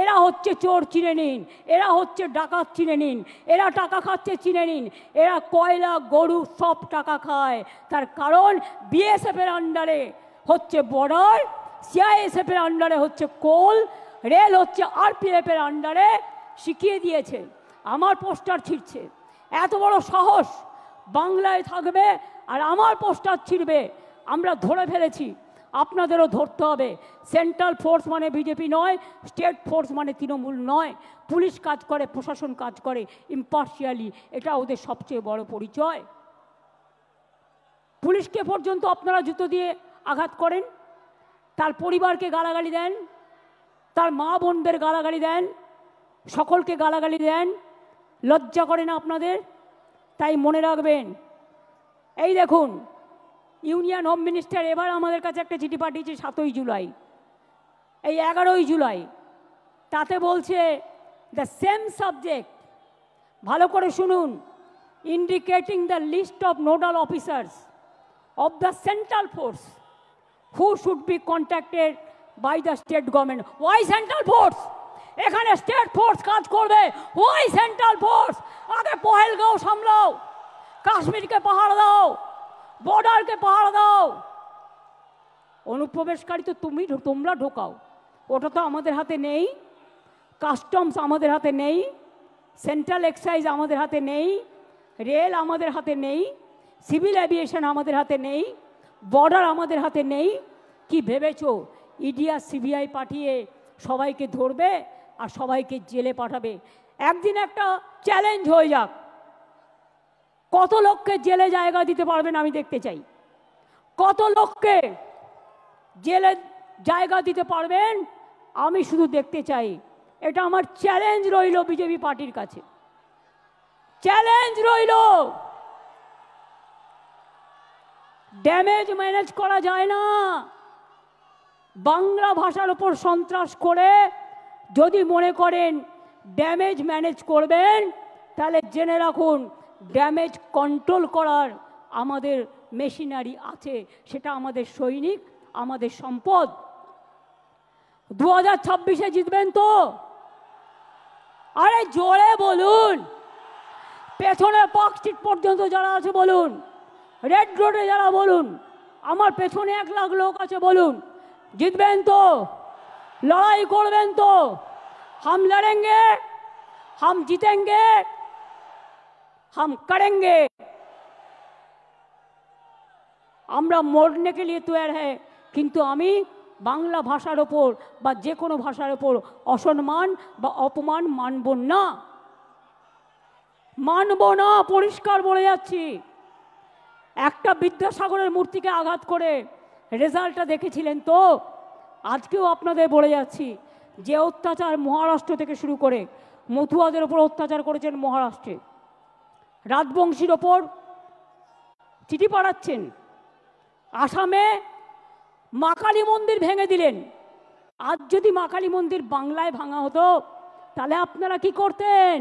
এরা হচ্ছে চোর চিনে নিন, এরা হচ্ছে ডাকাত চিনে নিন, এরা টাকা খাচ্ছে চিনে নিন, এরা কয়লা গরু সব টাকা খায়। তার কারণ বিএসএফ এর আন্ডারে হচ্ছে বর্ডার, সিআইএসএফ এর আন্ডারে হচ্ছে কোল, রেল হচ্ছে আরপিএফ এর আন্ডারে। শিখিয়ে দিয়েছে। আমার পোস্টার ছিঁড়ছে, এত বড় সাহস বাংলায় থাকবে আর আমার পোস্টার ছিঁড়বে। আমরা ধরে ফেলেছি, আপনাদেরও ধরতে হবে। সেন্ট্রাল ফোর্স মানে বিজেপি নয়, স্টেট ফোর্স মানে তৃণমূল নয়। পুলিশ কাজ করে, প্রশাসন কাজ করে ইম্পার্শিয়ালি, এটা ওদের সবচেয়ে বড় পরিচয়। পুলিশকে পর্যন্ত আপনারা জুতো দিয়ে আঘাত করেন, তার পরিবারকে গালাগালি দেন, তার মা বোনদের গালাগালি দেন, সকলকে গালাগালি দেন। লজ্জা করে না আপনাদের? তাই মনে রাখবেন। এই দেখুন, ইউনিয়ন হোম মিনিস্টার এবার আমাদের কাছে একটা চিঠি পাঠিয়েছে 7ই জুলাই, এই 11ই জুলাই। তাতে বলছে দ্য সেম সাবজেক্ট, ভালো করে শুনুন, indicating the list of nodal officers of the central force who should be contacted by the state government. Why central force? এখানে স্টেট ফোর্স কাজ করবে। Why central force? আগে পহেলগাঁও সামলাও, কাশ্মীরকে পাহাড় দাও, বর্ডারকে পাহাড় দাও। অনুপ্রবেশকারী তো তোমরা ঢোকাও, ওটা তো আমাদের হাতে নেই। কাস্টমস আমাদের হাতে নেই, সেন্ট্রাল এক্সাইজ আমাদের হাতে নেই, রেল আমাদের হাতে নেই, সিভিল এভিয়েশন আমাদের হাতে নেই, বর্ডার আমাদের হাতে নেই। কি ভেবেছো ইডি আর সিবিআই পাঠিয়ে সবাইকে ধরবে আর সবাইকে জেলে পাঠাবে? একদিন একটা চ্যালেঞ্জ হয়ে যাক, কত লোককে জেলে জায়গা দিতে পারবেন আমি দেখতে চাই। কত লোককে জেলে জায়গা দিতে পারবেন আমি শুধু দেখতে চাই। এটা আমার চ্যালেঞ্জ রইল বিজেপি পার্টির কাছে, চ্যালেঞ্জ রইল। ড্যামেজ ম্যানেজ করা যায় না। বাংলা ভাষার উপর সন্ত্রাস করে যদি মনে করেন ড্যামেজ ম্যানেজ করবেন, তাহলে জেনে রাখুন ড্যামেজ কন্ট্রোল করার আমাদের মেশিনারি আছে, সেটা আমাদের সৈনিক, আমাদের সম্পদ। 2026-এ জিতবেন তো? আরে জোরে বলুন। পেছনে পার্ক স্ট্রিট পর্যন্ত যারা আছে বলুন, রেড রোডে যারা বলুন, আমার পেছনে 1 লাখ লোক আছে বলুন, জিতবেন তো? লড়াই করবেন তো? हम लड़ेंगे, हम जीतेंगे, हम करेंगे। আমরা মরने के लिए तैयार है, কিন্তু আমি বাংলা ভাষার ওপর বা যে কোনো ভাষার ওপর অসম্মান বা অপমান মানব না, মানব না, পরিষ্কার বলে যাচ্ছি। একটা বিদ্যাসাগরের মূর্তিকে আঘাত করে রেজাল্টটা দেখেছিলেন তো? আজকেও আপনাদের বলে যাচ্ছি, যে অত্যাচার মহারাষ্ট্র থেকে শুরু করে মতুয়াদের ওপর অত্যাচার করেছেন মহারাষ্ট্রে, রাজবংশীর ওপর চিঠি পাঠাচ্ছেন, আসামে মা কালী মন্দির ভেঙে দিলেন। আজ যদি মা কালী মন্দির বাংলায় ভাঙা হতো তাহলে আপনারা কি করতেন?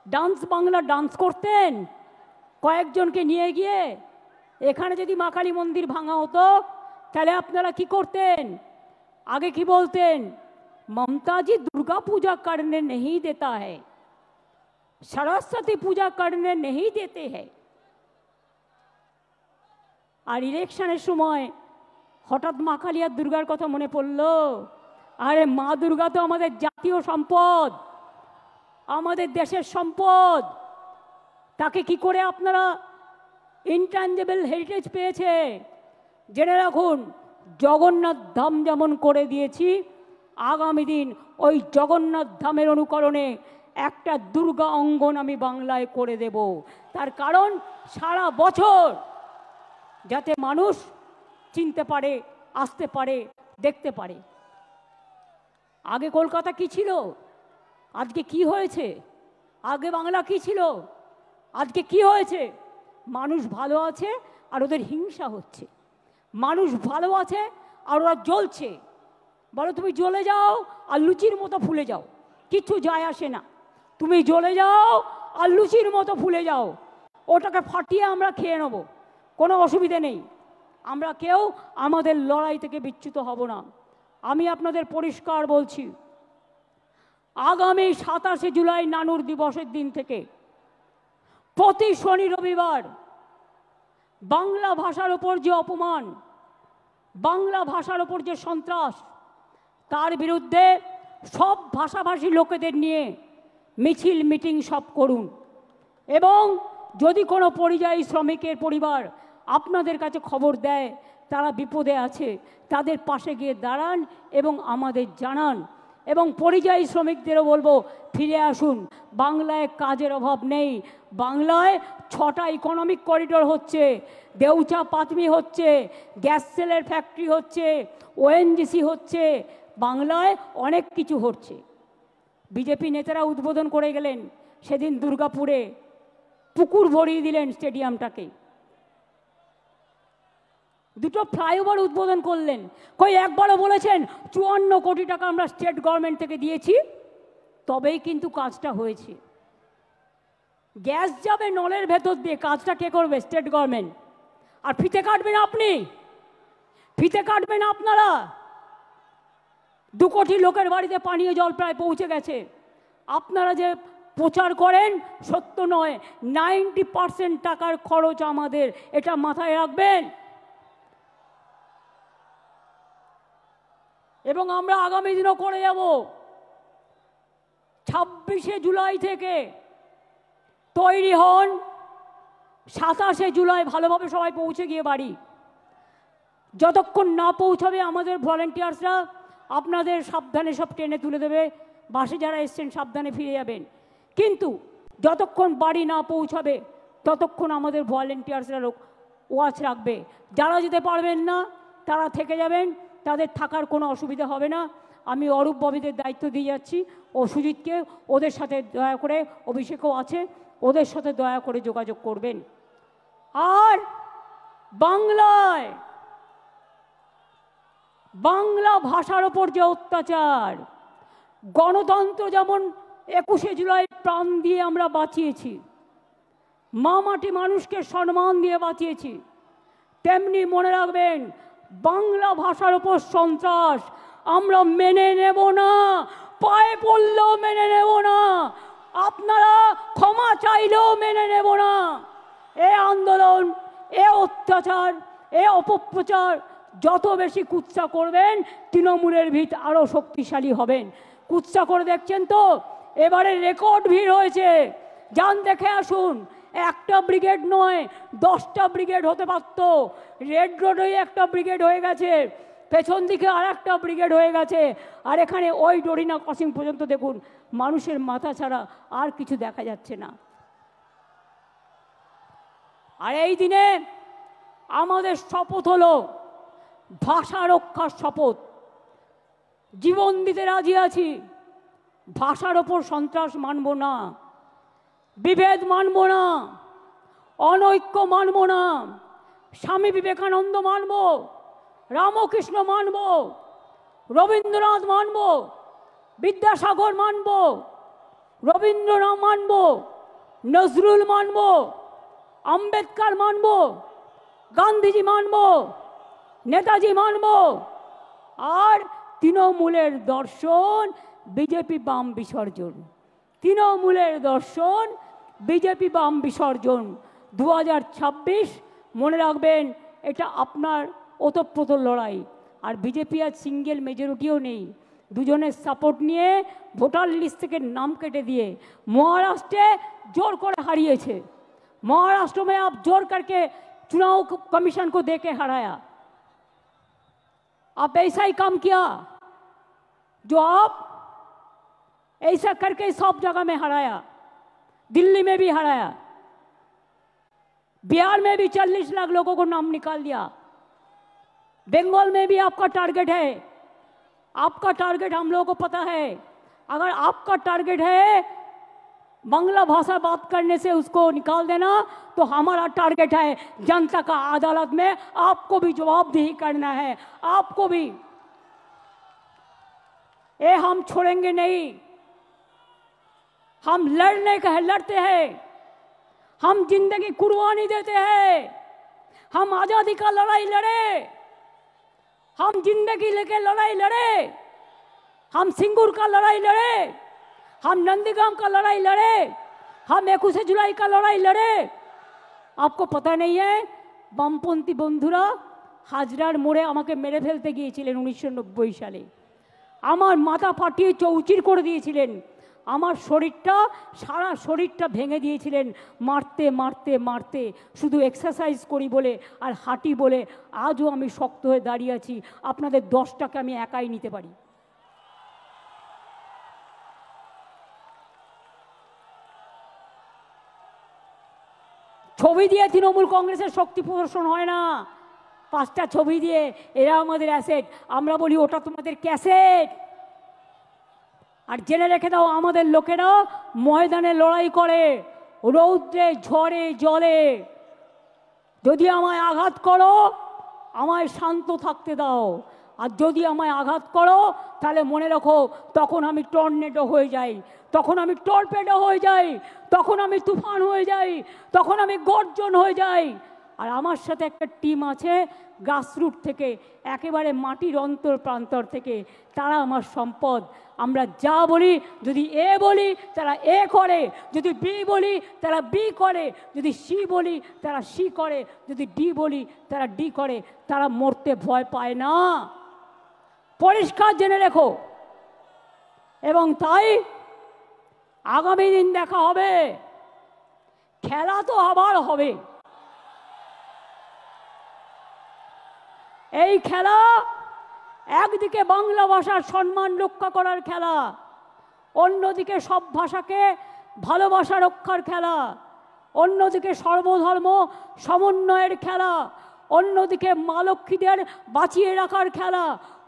ডান্স বাংলা ডান্স করতেন কয়েকজনকে নিয়ে গিয়ে। এখানে যদি মা কালী মন্দির ভাঙা হতো তাহলে আপনারা কি করতেন? आगे की बोलते हैं, ममता जी दुर्गा पूजा करने नहीं देता है, सरस्वती पूजा करने नहीं देते हैं। আর ইলেকশনের সময় হঠাৎ মা কালী আর দুর্গার কথা মনে পড়লো। আরে মা দুর্গা তো আমাদের জাতীয় সম্পদ, আমাদের দেশের সম্পদ, তাকে কি করে আপনারা ইনট্যাঞ্জেবল হেরিটেজ পেয়েছে? জেনে রাখুন, জগন্নাথ ধাম যেমন করে দিয়েছি, আগামী দিন ওই জগন্নাথ ধামের অনুকরণে একটা দুর্গা অঙ্গন আমি বাংলায় করে দেব। তার কারণ সারা বছর যাতে মানুষ চিনতে পারে, আসতে পারে, দেখতে পারে। আগে কলকাতা কি ছিল, আজকে কি হয়েছে? আগে বাংলা কি ছিল, আজকে কি হয়েছে? মানুষ ভালো আছে আর ওদের হিংসা হচ্ছে। মানুষ ভালো আছে আর ওরা জ্বলছে। বলো তুমি জ্বলে যাও আর লুচির মতো ফুলে যাও, কিচ্ছু যায় আসে না। তুমি জ্বলে যাও আর লুচির মতো ফুলে যাও, ওটাকে ফাটিয়ে আমরা খেয়ে নেব, কোনো অসুবিধে নেই। আমরা কেউ আমাদের লড়াই থেকে বিচ্যুত হব না। আমি আপনাদের পরিষ্কার বলছি, আগামী 27শে জুলাই নানুর দিবসের দিন থেকে প্রতি শনি রবিবার বাংলা ভাষার ওপর যে অপমান, বাংলা ভাষার ওপর যে সন্ত্রাস, তার বিরুদ্ধে সব ভাষাভাষী লোকেদের নিয়ে মিছিল মিটিং সব করুন। এবং যদি কোনো পরিযায়ী শ্রমিকের পরিবার আপনাদের কাছে খবর দেয় তারা বিপদে আছে, তাদের পাশে গিয়ে দাঁড়ান এবং আমাদের জানান। এবং পরিযায়ী শ্রমিকদেরও বলবো, ফিরে আসুন, বাংলায় কাজের অভাব নেই। বাংলায় 6টা ইকোনমিক করিডোর হচ্ছে, দেউচা পাতমি হচ্ছে, গ্যাস সেলের ফ্যাক্টরি হচ্ছে, ওএনজিসি হচ্ছে, বাংলায় অনেক কিছু হচ্ছে। বিজেপি নেতারা উদ্বোধন করে গেলেন সেদিন দুর্গাপুরে, পুকুর ভরিয়ে দিলেন স্টেডিয়ামটাকে, 2টো ফ্লাইওভার উদ্বোধন করলেন। কই একবারও বলেছেন 54 কোটি টাকা আমরা স্টেট গভর্নমেন্ট থেকে দিয়েছি, তবেই কিন্তু কাজটা হয়েছে। গ্যাস যাবে নলের ভেতর দিয়ে, কাজটা কে করবে? State government. আর ফিতে কাটবেন আপনি, ফিতে কাটবেন আপনারা। 2 কোটি লোকের বাড়িতে পানীয় জল প্রায় পৌঁছে গেছে। আপনারা যে প্রচার করেন সত্য নয়, 90% টাকার খরচ আমাদের, এটা মাথায় রাখবেন। এবং আমরা আগামী দিনও করে যাব। 26শে জুলাই থেকে তৈরি হন, 27শে জুলাই ভালোভাবে সবাই পৌঁছে গিয়ে বাড়ি। যতক্ষণ না পৌঁছাবে আমাদের ভলেন্টিয়ার্সরা আপনাদের সাবধানে সব টেনে তুলে দেবে, বাসে যারা এসছেন সাবধানে ফিরে যাবেন। কিন্তু যতক্ষণ বাড়ি না পৌঁছাবে ততক্ষণ আমাদের ভলেন্টিয়ার্সরা ওয়াচ রাখবে। যারা যেতে পারবেন না তারা থেকে যাবেন, তাদের থাকার কোনো অসুবিধা হবে না। আমি অরূপ ববিদের দায়িত্ব দিয়ে যাচ্ছি, ও সুজিতকে, ওদের সাথে দয়া করে, অভিষেকও আছে, ওদের সাথে দয়া করে যোগাযোগ করবেন। আর বাংলায় বাংলা ভাষার ওপর যে অত্যাচার, গণতন্ত্র যেমন 21শে জুলাই প্রাণ দিয়ে আমরা বাঁচিয়েছি, মা মাটি মানুষকে সম্মান দিয়ে বাঁচিয়েছি, তেমনি মনে রাখবেন বাংলা ভাষার ওপর সন্ত্রাস আমরা মেনে নেব না, পায়ে পড়লেও মেনে নেব না, আপনারা ক্ষমা চাইলেও মেনে নেব না। এ আন্দোলন, এ অত্যাচার, এ অপপ্রচার যত বেশি কুৎসা করবেন তৃণমূলের ভিত আরও শক্তিশালী হবেন। কুৎসা করে দেখছেন তো, এবারে রেকর্ড ভিড় হয়েছে, যান দেখে আসুন। একটা ব্রিগেড নয়, 10টা ব্রিগেড হতে পারত। রেড রোডেই একটা ব্রিগেড হয়ে গেছে, পেছন দিকে আর একটা ব্রিগেড হয়ে গেছে, আর এখানে ওই ডরিনা ক্রসিং পর্যন্ত দেখুন, মানুষের মাথা ছাড়া আর কিছু দেখা যাচ্ছে না। আর এই দিনে আমাদের শপথ হলো ভাষা রক্ষার শপথ। জীবন দিতে রাজি আছি, ভাষার ওপর সন্ত্রাস মানব না, বিভেদ মানব না, অনৈক্য মানব না। স্বামী বিবেকানন্দ মানব, রামকৃষ্ণ মানব, রবীন্দ্রনাথ মানব, বিদ্যাসাগর মানব, রবীন্দ্রনাথ মানব, নজরুল মানব, আম্বেদকর মানব, গান্ধীজি মানব, নেতাজি মানব। আর তৃণমূলের দর্শন বিজেপি বাম বিসর্জন, তৃণমূলের দর্শন বিজেপি বাম বিসর্জন। 2026 মনে রাখবেন, এটা আপনার ওতপ্রোত লড়াই। আর বিজেপি আজ সিঙ্গেল মেজরিটিও নেই, দুজনের সাপোর্ট নিয়ে ভোটার লিস্ট থেকে नाम কেটে দিয়ে महाराष्ट्र जोर করে হারিয়েছে। महाराष्ट्र में आप जोर करके चुनाव कमीशन को देके हराया। आप ऐसा ही काम किया जो आप ऐसा करके सब जगह में हराया। दिल्ली में भी हराया, बिहार में भी 40 लाख लोगों को नाम निकाल दिया। बंगाल में भी आपका टारगेट है। आपका टारगेट हम लोगों को पता है। अगर आपका टारगेट है बांग्ला भाषा बात करने से उसको निकाल देना, तो हमारा टारगेट है जनता का अदालत में आपको भी जवाबदेही करना है। आपको भी ये हम छोड़ेंगे नहीं। हम लड़ते हैं, हम जिंदगी कुर्बानी देते हैं, हम आजादी का लड़ाई लड़े, हम जिंदगी लेके लड़ाई लड़े, हम सिंगूर का लड़ाई लड़े, हम नंदीग्राम का लड़ाई लड़े, हम 21 जुलाई का लड़ाई लड़े। आपको पता नहीं है বামপন্থী বন্ধুরা হাজরার মোড়ে আমাকে মেরে ফেলতে গিয়েছিলেন 1990 সালে। আমার মাথা ফাটিয়ে চৌচির করে দিয়েছিলেন, আমার শরীরটা সারা শরীরটা ভেঙে দিয়েছিলেন মারতে মারতে মারতে। শুধু এক্সারসাইজ করি বলে আর হাঁটি বলে আজও আমি শক্ত হয়ে দাঁড়িয়ে আছি। আপনাদের 10টাকে আমি একাই নিতে পারি। ছবি দিয়ে তৃণমূল কংগ্রেসের শক্তি প্রদর্শন হয় না। 5টা ছবি দিয়ে এরা আমাদের অ্যাসেট, আমরা বলি ওটা তোমাদের ক্যাসেট। আর জেনে রেখে দাও, আমাদের লোকেরা ময়দানে লড়াই করে, রৌদ্রে ঝড়ে জলে। যদি আমায় আঘাত করো আমায় শান্ত থাকতে দাও, আর যদি আমায় আঘাত করো তাহলে মনে রাখো তখন আমি টর্নেডো হয়ে যাই, তখন আমি টর্পেডো হয়ে যাই, তখন আমি তুফান হয়ে যাই, তখন আমি গর্জন হয়ে যাই। আর আমার সাথে একটা টিম আছে গ্রাসরুট থেকে, একেবারে মাটির অন্তর প্রান্তর থেকে। তারা আমার সম্পদ। আমরা যা বলি, যদি এ বলি তারা এ করে, যদি বি বলি তারা বি করে, যদি সি বলি তারা সি করে, যদি ডি বলি তারা ডি করে। তারা মরতে ভয় পায় না, পরিষ্কার জেনে রেখো। এবং তাই আগামী দিন দেখা হবে, খেলা তো আবার হবে। এই খেলা একদিকে বাংলা ভাষার সম্মান রক্ষা করার খেলা, অন্যদিকে সব ভাষাকে ভালোবাসা রক্ষার খেলা, অন্যদিকে সর্বধর্ম সমন্বয়ের খেলা, অন্যদিকে মা লক্ষ্মীদের বাঁচিয়ে রাখার খেলা,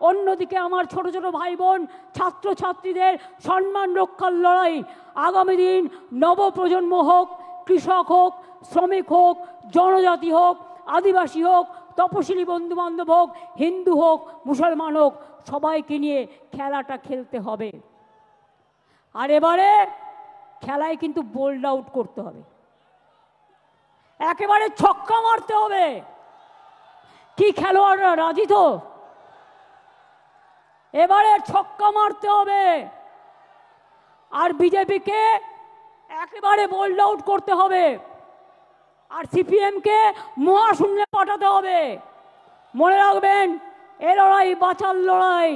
অন্যদিকে আমার ছোট ছোট ভাই বোন ছাত্রছাত্রীদের সম্মান রক্ষার লড়াই। আগামী দিন নবপ্রজন্ম হোক, কৃষক হোক, শ্রমিক হোক, জনজাতি হোক, আদিবাসী হোক, তপশিলি বন্ধুবান্ধব হোক, হিন্দু হোক, মুসলমান হোক, সবাইকে নিয়ে খেলাটা খেলতে হবে। আর এবারে খেলায় কিন্তু বোল্ড আউট করতে হবে, একেবারে ছক্কা মারতে হবে। কি খেলোয়াড়রা রাজি তো? এবারে ছক্কা মারতে হবে। আর বিজেপিকে একেবারে বোল্ড আউট করতে হবে, আর সিপিএমকে মহাশূন্যে পাঠাতে হবে। মনে রাখবেন, এ লড়াই বাঁচার লড়াই,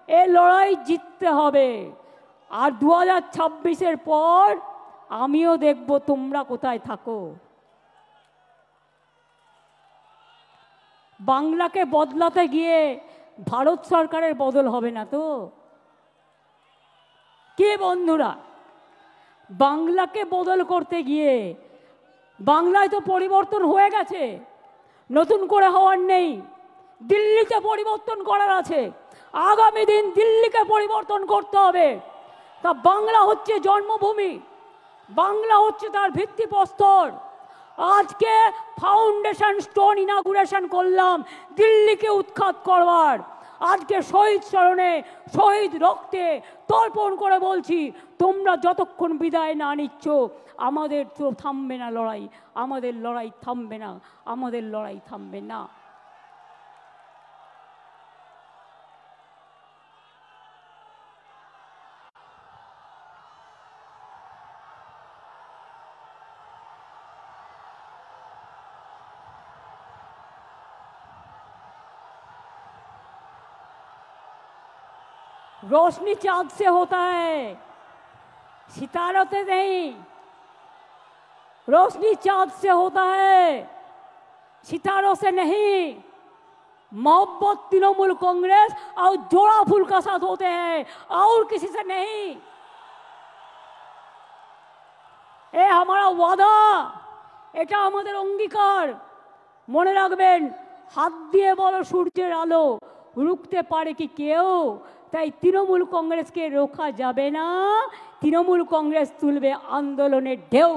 এ লড়াই জিততে হবে। আর 2026-এর পর আমিও দেখব তোমরা কোথায় থাকো। বাংলাকে বদলাতে গিয়ে ভারত সরকারের বদল হবে না তো? কে বন্ধুরা, বাংলাকে বদল করতে গিয়ে বাংলায় তো পরিবর্তন হয়ে গেছে, নতুন করে হওয়ার নেই। দিল্লিতে পরিবর্তন করার আছে, আগামী দিন দিল্লিকে পরিবর্তন করতে হবে। তা বাংলা হচ্ছে জন্মভূমি, বাংলা হচ্ছে তার ভিত্তিপ্রস্তর। আজকে ফাউন্ডেশন স্টোন ইনাগুরেশন করলাম দিল্লিকে উৎখাত করবার। আজকে শহীদ স্মরণে, শহীদ রক্তে তর্পণ করে বলছি, তোমরা যতক্ষণ বিদায় না নিচ্ছ আমাদের তো থামবে না লড়াই, আমাদের লড়াই থামবে না, আমাদের লড়াই থামবে না। रोशनी चांद से होता है, सितारों से नहीं। रोशनी चांद से होता है, सितारों से नहीं। मोहब्बत तृणमूल कांग्रेस और जोड़ा फूल का साथ होते हैं और किसी से नहीं। ए हमारा वादा, এটা আমাদের অঙ্গীকার। মনে রাখবেন, হাত দিয়ে বলো সূর্যের আলো, রুখতে পারে কি কেউ? তাই তৃণমূল কংগ্রেসকে রোখা যাবে না। তৃণমূল কংগ্রেস তুলবে আন্দোলনের ঢেউ।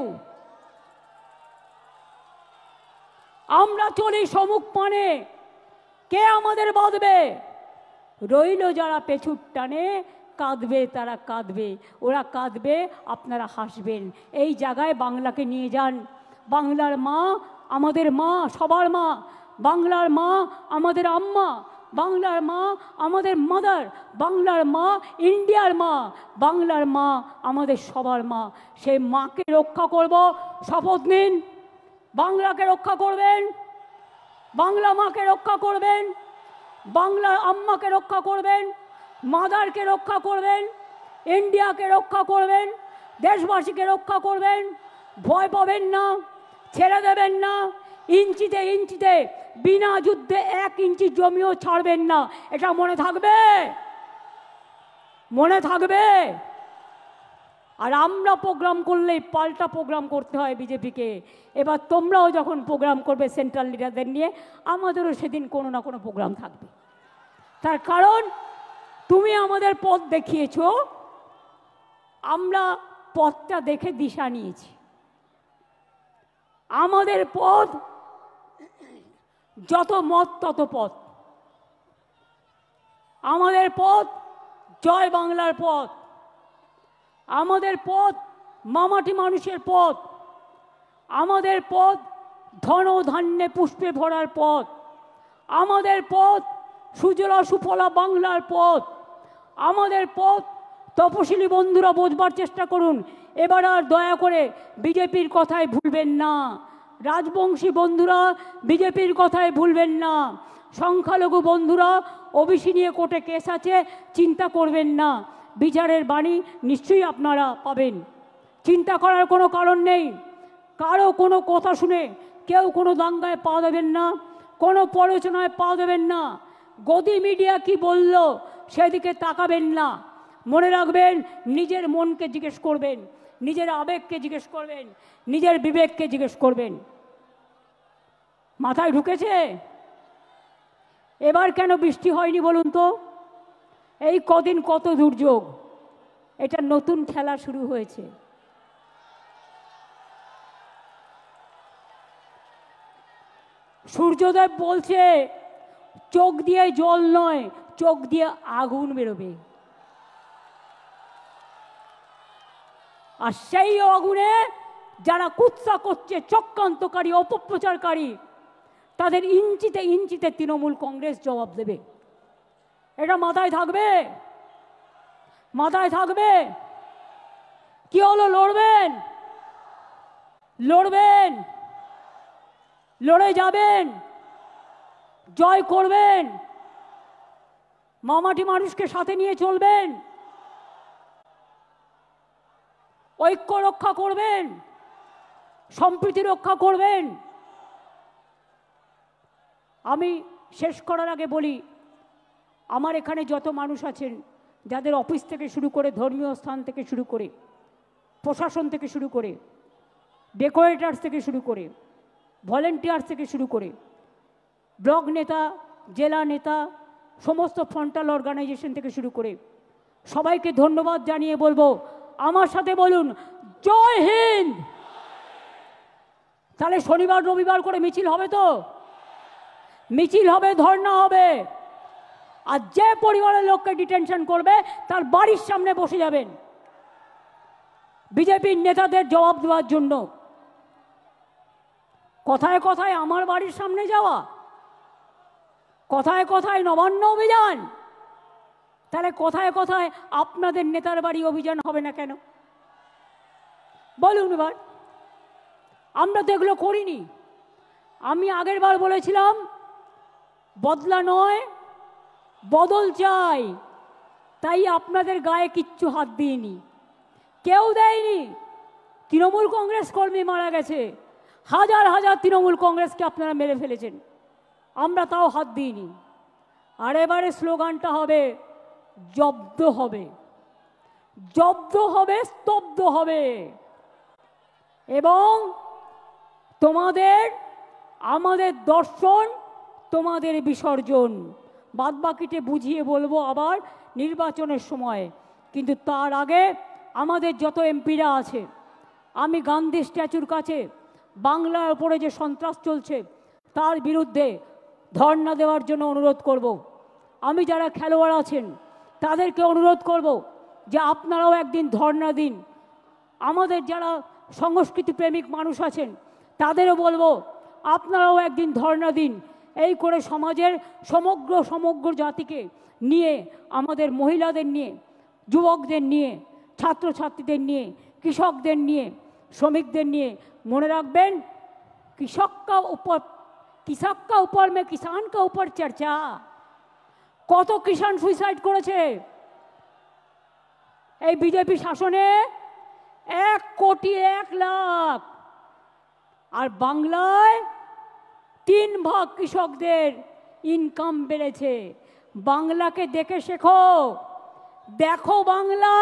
আমরা চলি সমুখ পানে, কে আমাদের বাঁধবে? রইল যারা পেছুর টানে, কাঁদবে তারা কাঁদবে, ওরা কাঁদবে আপনারা হাসবেন। এই জায়গায় বাংলাকে নিয়ে যান। বাংলার মা আমাদের মা, সবার মা। বাংলার মা আমাদের আম্মা, বাংলার মা আমাদের মাদার, বাংলার মা ইন্ডিয়ার মা, বাংলার মা আমাদের সবার মা। সেই মাকে রক্ষা করব, শপথ নিন। বাংলাকে রক্ষা করবেন, বাংলা মাকে রক্ষা করবেন, বাংলার আম্মাকে রক্ষা করবেন, মাদারকে রক্ষা করবেন, ইন্ডিয়াকে রক্ষা করবেন, দেশবাসীকে রক্ষা করবেন। ভয় পাবেন না, ছেড়ে দেবেন না। ইঞ্চিতে ইঞ্চিতে বিনা যুদ্ধে 1 ইঞ্চি জমিও ছাড়বেন না। এটা মনে থাকবে, মনে থাকবে। আর আমরা প্রোগ্রাম করলেই পাল্টা প্রোগ্রাম করতে হয় বিজেপিকে। এবার তোমরাও যখন প্রোগ্রাম করবে সেন্ট্রাল লিডারদের নিয়ে, আমাদেরও সেদিন কোনো না কোনো প্রোগ্রাম থাকবে। তার কারণ তুমি আমাদের পথ দেখিয়েছ, আমরা পথটা দেখে দিশা নিয়েছি। আমাদের পথ যত মত তত পথ। আমাদের পথ জয় বাংলার পথ, আমাদের পথ মামাটি মানুষের পথ, আমাদের পথ ধন ধান্যে পুষ্পে ভরার পথ, আমাদের পথ সুজলা সুফলা বাংলার পথ, আমাদের পথ। তপশিলি বন্ধুরা বোঝবার চেষ্টা করুন। এবার আর দয়া করে বিজেপির কথায় ভুলবেন না। রাজবংশী বন্ধুরা বিজেপির কথায় ভুলবেন না। সংখ্যালঘু বন্ধুরা ওবিসি নিয়ে কোর্টে কেস আছে, চিন্তা করবেন না। বিচারের বাণী নিশ্চয়ই আপনারা পাবেন, চিন্তা করার কোনো কারণ নেই। কারো কোনো কথা শুনে কেউ কোনো দাঙ্গায় পা দেবেন না, কোনো প্ররোচনায় পা দেবেন না। গদি মিডিয়া কি বলল সেদিকে তাকাবেন না। মনে রাখবেন, নিজের মনকে জিজ্ঞেস করবেন, নিজের আবেগকে জিজ্ঞেস করবেন, নিজের বিবেককে জিজ্ঞেস করবেন। মাথায় ঢুকেছে? এবার কেন বৃষ্টি হয়নি বলুন তো? এই কদিন কত দুর্যোগ। এটা নতুন খেলা শুরু হয়েছে। সূর্যদেব বলছে চোখ দিয়ে জল নয়, চোখ দিয়ে আগুন বেরোবে। আর সেই আগুনে যারা কুৎসা করছে, চক্রান্তকারী, অপপ্রচারকারী, তাদের ইঞ্চিতে ইঞ্চিতে তৃণমূল কংগ্রেস জবাব দেবে। এটা মাথায় থাকবে, মাথায় থাকবে। কি হলো? লড়বেন, লড়বেন, লড়ে যাবেন, জয় করবেন, মামাটি মানুষকে সাথে নিয়ে চলবেন, ঐক্য রক্ষা করবেন, সম্প্রীতি রক্ষা করবেন। আমি শেষ করার আগে বলি, আমার এখানে যত মানুষ আছেন, যাদের অফিস থেকে শুরু করে, ধর্মীয় স্থান থেকে শুরু করে, প্রশাসন থেকে শুরু করে, ডেকোরেটার্স থেকে শুরু করে, ভলেন্টিয়ার্স থেকে শুরু করে, ব্লক নেতা, জেলা নেতা, সমস্ত ফ্রন্টাল অর্গানাইজেশন থেকে শুরু করে সবাইকে ধন্যবাদ জানিয়ে বলবো, আমার সাথে বলুন জয় হিন্দ। তাহলে শনিবার রবিবার করে মিছিল হবে তো? মিছিল হবে, ধর্ণা হবে। আর যে পরিবারের লোককে ডিটেনশন করবে তার বাড়ির সামনে বসে যাবেন বিজেপির নেতাদের জবাব দেওয়ার জন্য। কথায় কথায় আমার বাড়ির সামনে যাওয়া, কথায় কথায় নবান্ন অভিযান, তাহলে কথায় কথায় আপনাদের নেতার বাড়ি অভিযান হবে না কেন বলুন? এবার আমরা তো এগুলো করিনি। আমি আগের বার বলেছিলাম বদলা নয়, বদল চাই। তাই আপনাদের গায়ে কিচ্ছু হাত দিইনি, কেউ দেয়নি। তৃণমূল কংগ্রেস কর্মী মারা গেছে, হাজার হাজার তৃণমূল কংগ্রেসকে আপনারা মেরে ফেলেছেন, আমরা তাও হাত দিইনি। আর এবারে স্লোগানটা হবে জব্দ হবে, জব্দ হবে, স্তব্ধ হবে। এবং তোমাদের আমাদের দর্শন, তোমাদের বিসর্জন। বাদবাকিতে বুঝিয়ে বলবো আবার নির্বাচনের সময়। কিন্তু তার আগে আমাদের যত এমপিরা আছে, আমি গান্ধী স্ট্যাচুর কাছে বাংলার উপরে যে সন্ত্রাস চলছে তার বিরুদ্ধে ধর্ণা দেওয়ার জন্য অনুরোধ করব। আমি যারা খেলোয়াড় আছেন তাদেরকে অনুরোধ করব যে আপনারাও একদিন ধর্ণা দিন। আমাদের যারা সংস্কৃতি প্রেমিক মানুষ আছেন তাদেরও বলবো আপনারাও একদিন ধর্ণা দিন। এই করে সমাজের সমগ্র জাতিকে নিয়ে, আমাদের মহিলাদের নিয়ে, যুবকদের নিয়ে, ছাত্রছাত্রীদের নিয়ে, কৃষকদের নিয়ে, শ্রমিকদের নিয়ে। মনে রাখবেন, কৃষক কা উপর মে কিষান কা উপর চর্চা। কত কিষান সুইসাইড করেছে এই বিজেপি শাসনে? 1,01,00,000। আর বাংলায় 3 ভাগ কৃষকদের ইনকাম বেড়েছে। বাংলাকে দেখে শেখো, দেখো বাংলা,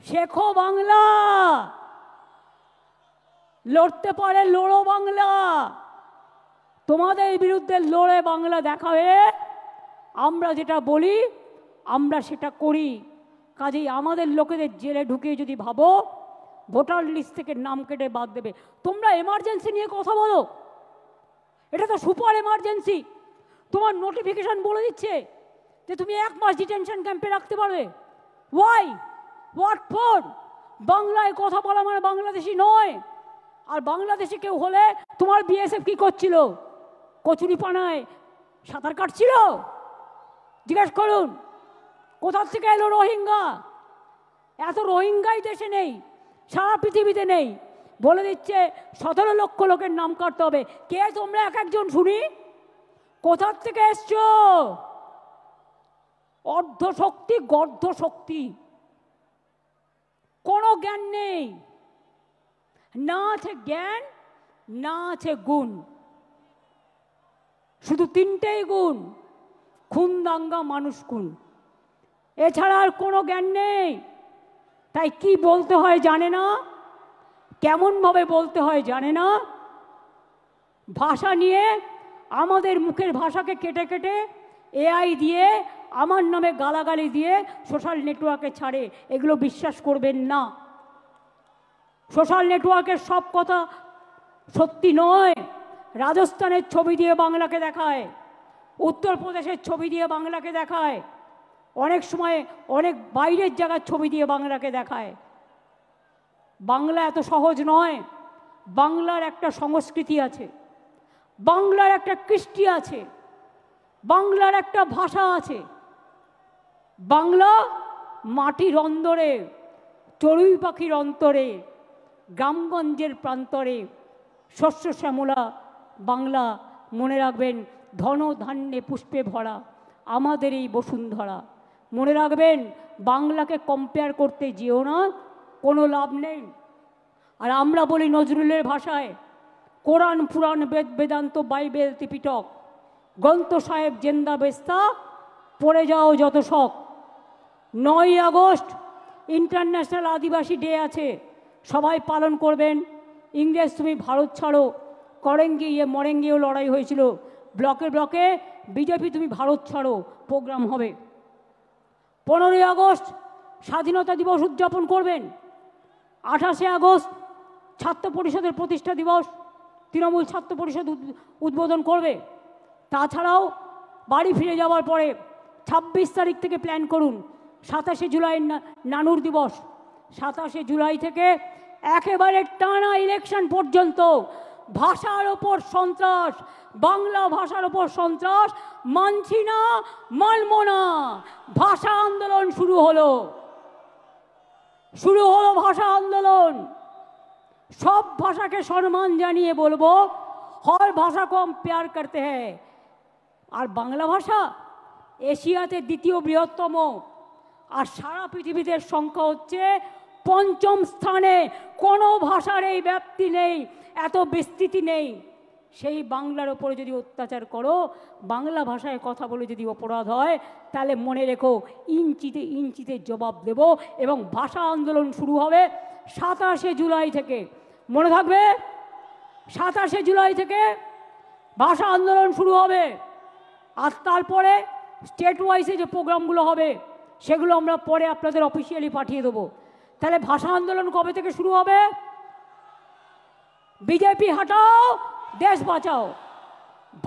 শেখো বাংলা। লড়তে পারে লড়ো বাংলা। তোমাদের বিরুদ্ধে লড়ে বাংলা দেখাবে। আমরা যেটা বলি আমরা সেটা করি। কাজেই আমাদের লোকেদের জেলে ঢুকিয়ে যদি ভাবো ভোটার লিস্ট থেকে নাম কেটে বাদ দেবে, তোমরা এমার্জেন্সি নিয়ে কথা বলো, এটা তো সুপার এমার্জেন্সি। তোমার নোটিফিকেশন বলে দিচ্ছে যে তুমি 1 মাস ডিটেনশন ক্যাম্পে রাখতে পারবে। Why, what for? বাংলায় কথা বলা মানে বাংলাদেশি নয়। আর বাংলাদেশি কেউ হলে তোমার বিএসএফ কি করছিল? কচুরিপানায় সাঁতার কাটছিল? জিজ্ঞেস করুন, কোথা থেকে এলো রোহিঙ্গা? এত রোহিঙ্গাই দেশে নেই, সারা পৃথিবীতে নেই। বলে দিচ্ছে 17 লক্ষ লোকের নাম কাটতে হবে। কে তোমরা এক একজন শুনি? কোথার থেকে এসছো? অর্ধ শক্তি, গর্ধ শক্তি, কোনো জ্ঞান নেই। না আছে জ্ঞান, না আছে গুণ। শুধু 3টেই গুণ: খুন, দাঙ্গা, মানুষ খুন। এছাড়া আর কোনো জ্ঞান নেই। তাই কি বলতে হয় জানে না, কেমনভাবে বলতে হয় জানে না। ভাষা নিয়ে আমাদের মুখের ভাষাকে কেটে কেটে এআই দিয়ে আমার নামে গালাগালি দিয়ে সোশ্যাল নেটওয়ার্কে ছাড়ে। এগুলো বিশ্বাস করবেন না। সোশ্যাল নেটওয়ার্কের সব কথা সত্যি নয়। রাজস্থানের ছবি দিয়ে বাংলাকে দেখায়, উত্তরপ্রদেশের ছবি দিয়ে বাংলাকে দেখায়, অনেক সময় অনেক বাইরের জায়গার ছবি দিয়ে বাংলাকে দেখায়। বাংলা এত সহজ নয়। বাংলার একটা সংস্কৃতি আছে, বাংলার একটা কৃষ্টি আছে, বাংলার একটা ভাষা আছে। বাংলা মাটির অন্দরে, চড়ুই পাখির অন্তরে, গ্রামগঞ্জের প্রান্তরে শস্য শ্যামলা বাংলা। মনে রাখবেন, ধন ধান্যে পুষ্পে ভরা আমাদের এই বসুন্ধরা। মনে রাখবেন, বাংলাকে কম্পেয়ার করতে যেও না, কোনো লাভ নেই। আর আমরা বলি নজরুলের ভাষায়, কোরআন, পুরাণ, বেদ, বেদান্ত, বাইবেল, ত্রিপিটক, গ্রন্থ সাহেব জেন্দা বেস্তা, পড়ে যাও যত শখ। 9ই আগস্ট ইন্টারন্যাশনাল আদিবাসী ডে আছে, সবাই পালন করবেন। ইংরেজ তুমি ভারত ছাড়ো, করেঙ্গি মরেঙ্গিও লড়াই হয়েছিল। ব্লকে ব্লকে বিজেপি তুমি ভারত ছাড়ো প্রোগ্রাম হবে। 15ই আগস্ট স্বাধীনতা দিবস উদযাপন করবেন। 28শে আগস্ট ছাত্র পরিষদের প্রতিষ্ঠা দিবস, তৃণমূল ছাত্র পরিষদ উদ্বোধন করবে। তাছাড়াও বাড়ি ফিরে যাওয়ার পরে 26 তারিখ থেকে প্ল্যান করুন 27শে জুলাই নানুর দিবস। 27শে জুলাই থেকে একেবারে টানা ইলেকশন পর্যন্ত ভাষার ওপর সন্ত্রাস, বাংলা ভাষার ওপর সন্ত্রাস মানছি না, মানব না। ভাষা আন্দোলন শুরু হলো ভাষা আন্দোলন। सब भाषा के सम्मान जानिए बोलबो हर भाषा को हम प्यार करते हैं। और बांग्ला भाषा এশিয়াতে দ্বিতীয় বৃহত্তম, আর সারা পৃথিবীতে সংখ্যা হচ্ছে ৫ম স্থানে। কোনো ভাষার এই ব্যাপ্তি নেই, এত বিস্তৃতি নেই। সেই বাংলার ওপরে যদি অত্যাচার করো, বাংলা ভাষায় কথা বলে যদি অপরাধ হয়, তাহলে মনে রেখো ইঞ্চিতে ইঞ্চিতে জবাব দেব। এবং ভাষা আন্দোলন শুরু হবে ২৭শে জুলাই থেকে, মনে থাকবে ২৭শে জুলাই থেকে ভাষা আন্দোলন শুরু হবে। আর তারপরে স্টেট ওয়াইজে যে প্রোগ্রামগুলো হবে সেগুলো আমরা পরে আপনাদের অফিসিয়ালি পাঠিয়ে দেবো। তাহলে ভাষা আন্দোলন কবে থেকে শুরু হবে? বিজেপি হটাও, দেশ বাঁচাও।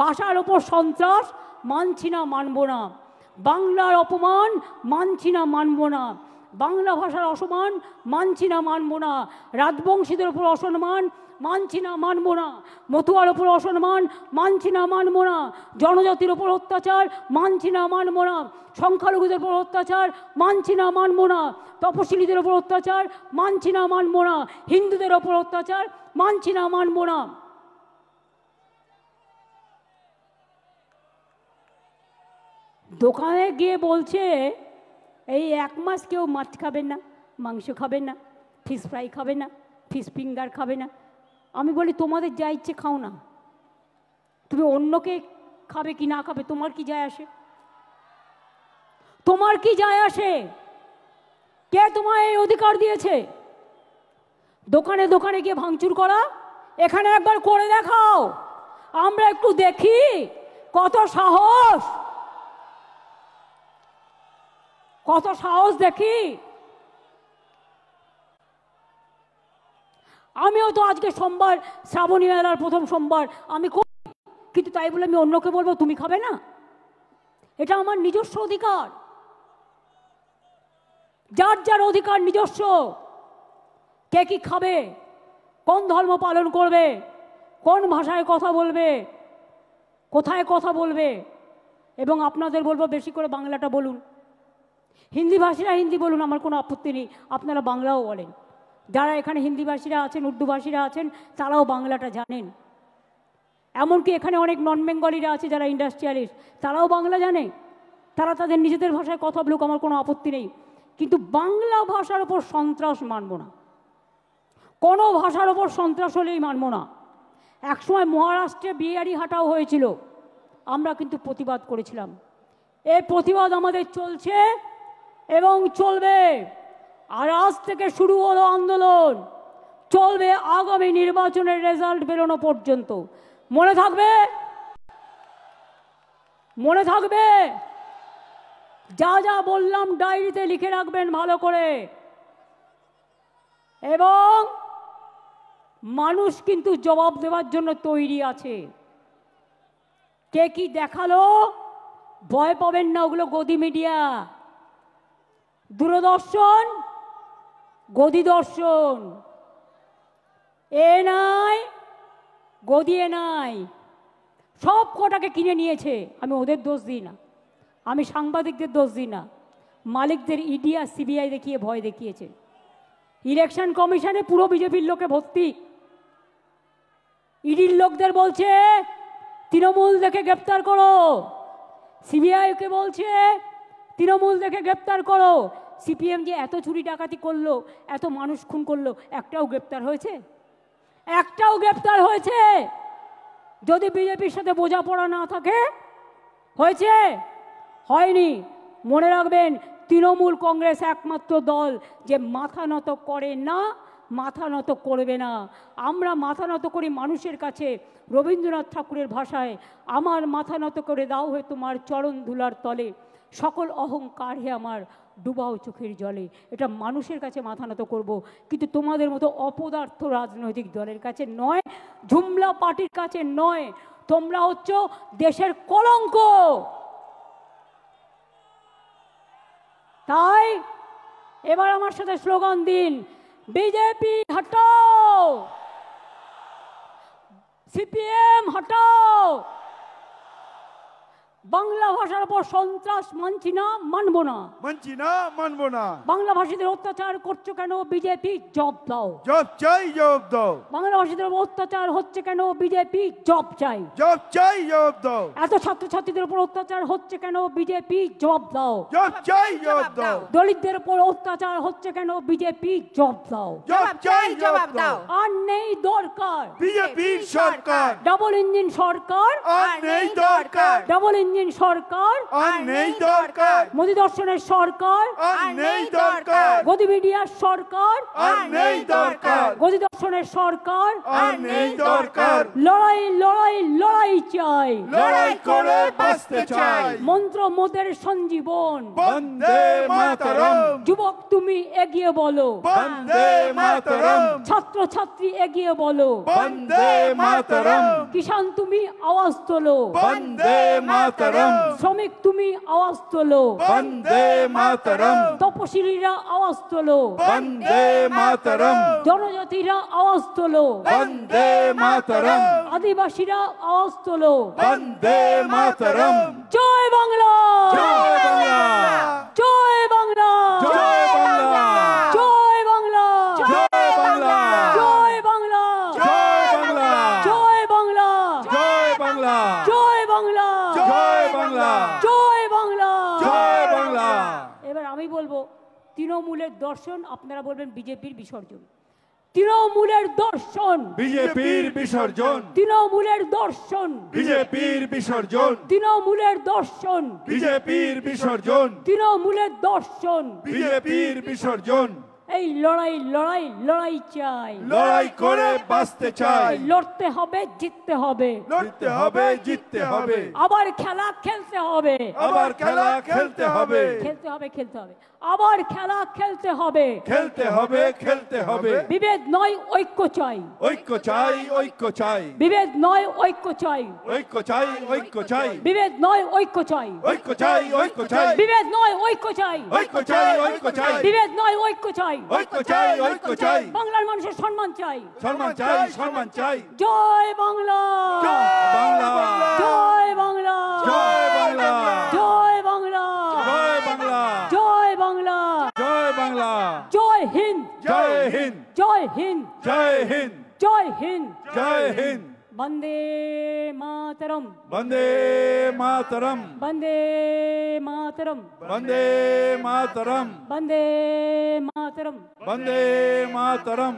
ভাষার ওপর সন্ত্রাস মানছি না, মানব না। বাংলার অপমান মানছি না, মানব না। বাংলা ভাষার অসম্মান মানছি না, মানব না। রাজবংশীদের ওপর অসম্মান মানছি না, মানব না। মতুয়ার ওপর অসম্মান মানছি না, মানব না। জনজাতির ওপর অত্যাচার মানছি না, মানব না। সংখ্যালঘুদের ওপর অত্যাচার মানছি না, মানব না। তপশিলীদের ওপর অত্যাচার মানছি না, মানব না। হিন্দুদের ওপর অত্যাচার মানছি না, মানব না। দোকানে গিয়ে বলছে এই ১ মাস কেউ মাছ খাবেন না, মাংস খাবেন না, ফিশ ফ্রাই খাবে না, ফিশ ফিঙ্গার খাবে না। আমি বলি তোমাদের যা ইচ্ছে খাও না, তুমি অন্যকে খাবে কি না খাবে তোমার কি যায় আসে? তোমার কি যায় আসে? কে তোমায় এই অধিকার দিয়েছে দোকানে দোকানে গিয়ে ভাঙচুর করা? এখানে একবার করে দেখাও, আমরা একটু দেখি কত সাহস, কত সাহস দেখি। আমিও তো আজকে সোমবার, শ্রাবণী মেলার প্রথম সোমবার আমি করি, কিন্তু তাই বলে আমি অন্যকে বলবো তুমি খাবে না? এটা আমার নিজস্ব অধিকার, যার যার অধিকার নিজস্ব। কে কি খাবে, কোন ধর্ম পালন করবে, কোন ভাষায় কথা বলবে, কোথায় কথা বলবে। এবং আপনাদের বলবো বেশি করে বাংলাটা বলুন। হিন্দি ভাষীরা হিন্দি বলুন, আমার কোনো আপত্তি নেই, আপনারা বাংলাও বলেন। যারা এখানে হিন্দিভাষীরা আছেন, উর্দুভাষীরা আছেন, তারাও বাংলাটা জানেন। এমনকি এখানে অনেক নন বেঙ্গলিরা আছে যারা ইন্ডাস্ট্রিয়ালিস্ট, তারাও বাংলা জানে। তারা তাদের নিজেদের ভাষায় কথা বলুক, আমার কোনো আপত্তি নেই। কিন্তু বাংলা ভাষার ওপর সন্ত্রাস মানব না, কোনো ভাষার ওপর সন্ত্রাস হলেই মানব না। একসময় মহারাষ্ট্রে বিহারি হাটাও হয়েছিল, আমরা কিন্তু প্রতিবাদ করেছিলাম। এই প্রতিবাদ আমাদের চলছে এবং চলবে। আর আজ থেকে শুরু হলো আন্দোলন, চলবে আগামী নির্বাচনের রেজাল্ট বেরোনো পর্যন্ত। মনে থাকবে, মনে থাকবে। যা যা বললাম ডায়েরিতে লিখে রাখবেন ভালো করে। এবং মানুষ কিন্তু জবাব দেওয়ার জন্য তৈরি আছে। কে কি দেখালো ভয় পাবেন না, ওগুলো গদি মিডিয়া, দূরদর্শন, গদি দর্শন। এ নাই গদি এ নাই, সব কটাকে কিনে নিয়েছে। আমি ওদের দোষ দিই না, আমি সাংবাদিকদের দোষ দিই না। মালিকদের ইডি আর সিবিআই দেখিয়ে ভয় দেখিয়েছে। ইলেকশন কমিশনে পুরো বিজেপির লোকে ভর্তি। ইডির লোকদের বলছে তৃণমূল দেখে গ্রেপ্তার করো, সিবিআইকে বলছে তৃণমূল দেখে গ্রেপ্তার করো। সিপিএম যে এত চুরি ডাকাতি করলো, এত মানুষ খুন করলো, একটাও গ্রেপ্তার হয়েছে? একটাও গ্রেপ্তার হয়েছে? যদি বিজেপির সাথে বোঝাপড়া না থাকে, হয়েছে? হয়নি। মনে রাখবেন, তৃণমূল কংগ্রেস একমাত্র দল যে মাথা নত করে না, মাথা নত করবে না। আমরা মাথা নত করি মানুষের কাছে। রবীন্দ্রনাথ ঠাকুরের ভাষায়, আমার মাথা নত করে দাও হে তোমার চরণ ধুলার তলে, সকল অহংকার হে আমার ডুবাও চোখের জলে। এটা মানুষের কাছে মাথা নত করব, কিন্তু তোমাদের মতো অপদার্থ রাজনৈতিক দলের কাছে নয়, ঝুমলা পার্টির কাছে নয়। তোমরা হচ্ছ দেশের কলঙ্ক। তাই এবার আমার সাথে স্লোগান দিন, বিজেপি হটাও, সিপিএম হটাও, বাংলা ভাষার উপর সন্ত্রাস মানছি না, মানবো না। মানছি না, মানবো না। বাংলা ভাষীদের অত্যাচার করছো কেন বিজেপি, জবাব দাও। জবাব চাই, জবাব দাও। বাংলা ভাষীদের উপর অত্যাচার হচ্ছে কেন বিজেপি, জবাব চাই। জবাব চাই, জবাব দাও। এত ছাত্রছাত্রীদের উপর অত্যাচার হচ্ছে কেন বিজেপি, জবাব দাও। জবাব চাই, জবাব দাও। দলিতদের উপর অত্যাচার হচ্ছে কেন বিজেপি, জবাব দাও। জবাব চাই, জবাব দাও। আর নেই দরকার বিজেপির সরকার, ডাবল ইঞ্জিন সরকার, আর নেই দরকার। ডাবল ইঞ্জিন সরকার, আর নেই দরকার। মোদী দর্শনের সরকার, আর নেই দরকার। গদি মিডিয়ার সরকার, আর নেই দরকার। গদি দর্শনের সরকার, আর নেই দরকার। লড়াই লড়াই লড়াই চাই, লড়াই করে বাঁচতে চাই। মন্ত্র মোদের সঞ্জীবন। বন্দে মাতরম, যুবক তুমি এগিয়ে বলো, বন্দে মাতরম, ছাত্র ছাত্রী এগিয়ে বলো, বন্দে মাতরম, কিষান তুমি আওয়াজ তোলো, বন্দে মাতরম, শ্রমিক তুমি আওয়াজ তোলো, বন্দে মাতরম, তপশিলীরা আওয়াজ তোলো, বন্দে মাতরম, জনজাতিরা আওয়াজ তোলো, বন্দে মাতরম, আদিবাসীরা আওয়াজ তোলো। বন্দে মাতরম। জয় বাংলা, জয় বাংলা, জয় বাংলা, জয় বাংলা, জয় বাংলা, জয় বাংলা, জয় বাংলা, জয় বাংলা, জয় বাংলা, জয় বাংলা, জয় বাংলা, জয় বাংলা, জয় বাংলা, জয় বাংলা। এবার আমি বলবো তৃণমূলের দর্শন, আপনারা বলবেন বিজেপির বিসর্জন। তৃণমূলের দর্শন, বিজেপির বিসর্জন, তৃণমূলের দর্শন, বিজেপির বিসর্জন, তৃণমূলের দর্শন, বিজেপির বিসর্জন, তৃণমূলের দর্শন। বিজেপির বিসর্জন। এই লড়াই লড়াই লড়াই চাই, লড়াই করে বাঁচতে চাই। লড়তে হবে, জিততে হবে, লড়তে হবে, জিততে হবে, আবার খেলা খেলতে হবে, আবার খেলা খেলতে হবে, খেলতে হবে, খেলতে হবে, আবার খেলা খেলতে হবে। খেলতে হবে, খেলতে হবে। বিভেদ নয় ঐক্য চাই, ঐক্য চাই, ঐক্য চাই, বিভেদ নয় ঐক্য চাই, ঐক্য চাই, ঐক্য চাই, বিভেদ নয় ঐক্য চাই, ঐক্য চাই, ঐক্য চাই, বিভেদ নয় ঐক্য চাই, ঐক্য চাই, ঐক্য চাই, বিভেদ নয় ঐক্য চাই, ঐক্য চাই, ঐক্য চাই। বাংলার মানুষের সম্মান চাই। সম্মান চাই, সম্মান চাই। জয় বাংলা, বাংলা, জয় বাংলা, জয় বাংলা, জয় বাংলা, জয় বাংলা, জয় বাংলা, জয় বাংলা, জয় হিন্দ, জয় হিন্দ, জয় হিন্দ, জয় হিন্দ, জয় হিন্দ। জয় হিন্দ। বন্দে মাতরম, বন্দে মাতরম, বন্দে মাতরম, বন্দে মাতরম, বন্দে মাতরম। বন্দে মাতরম।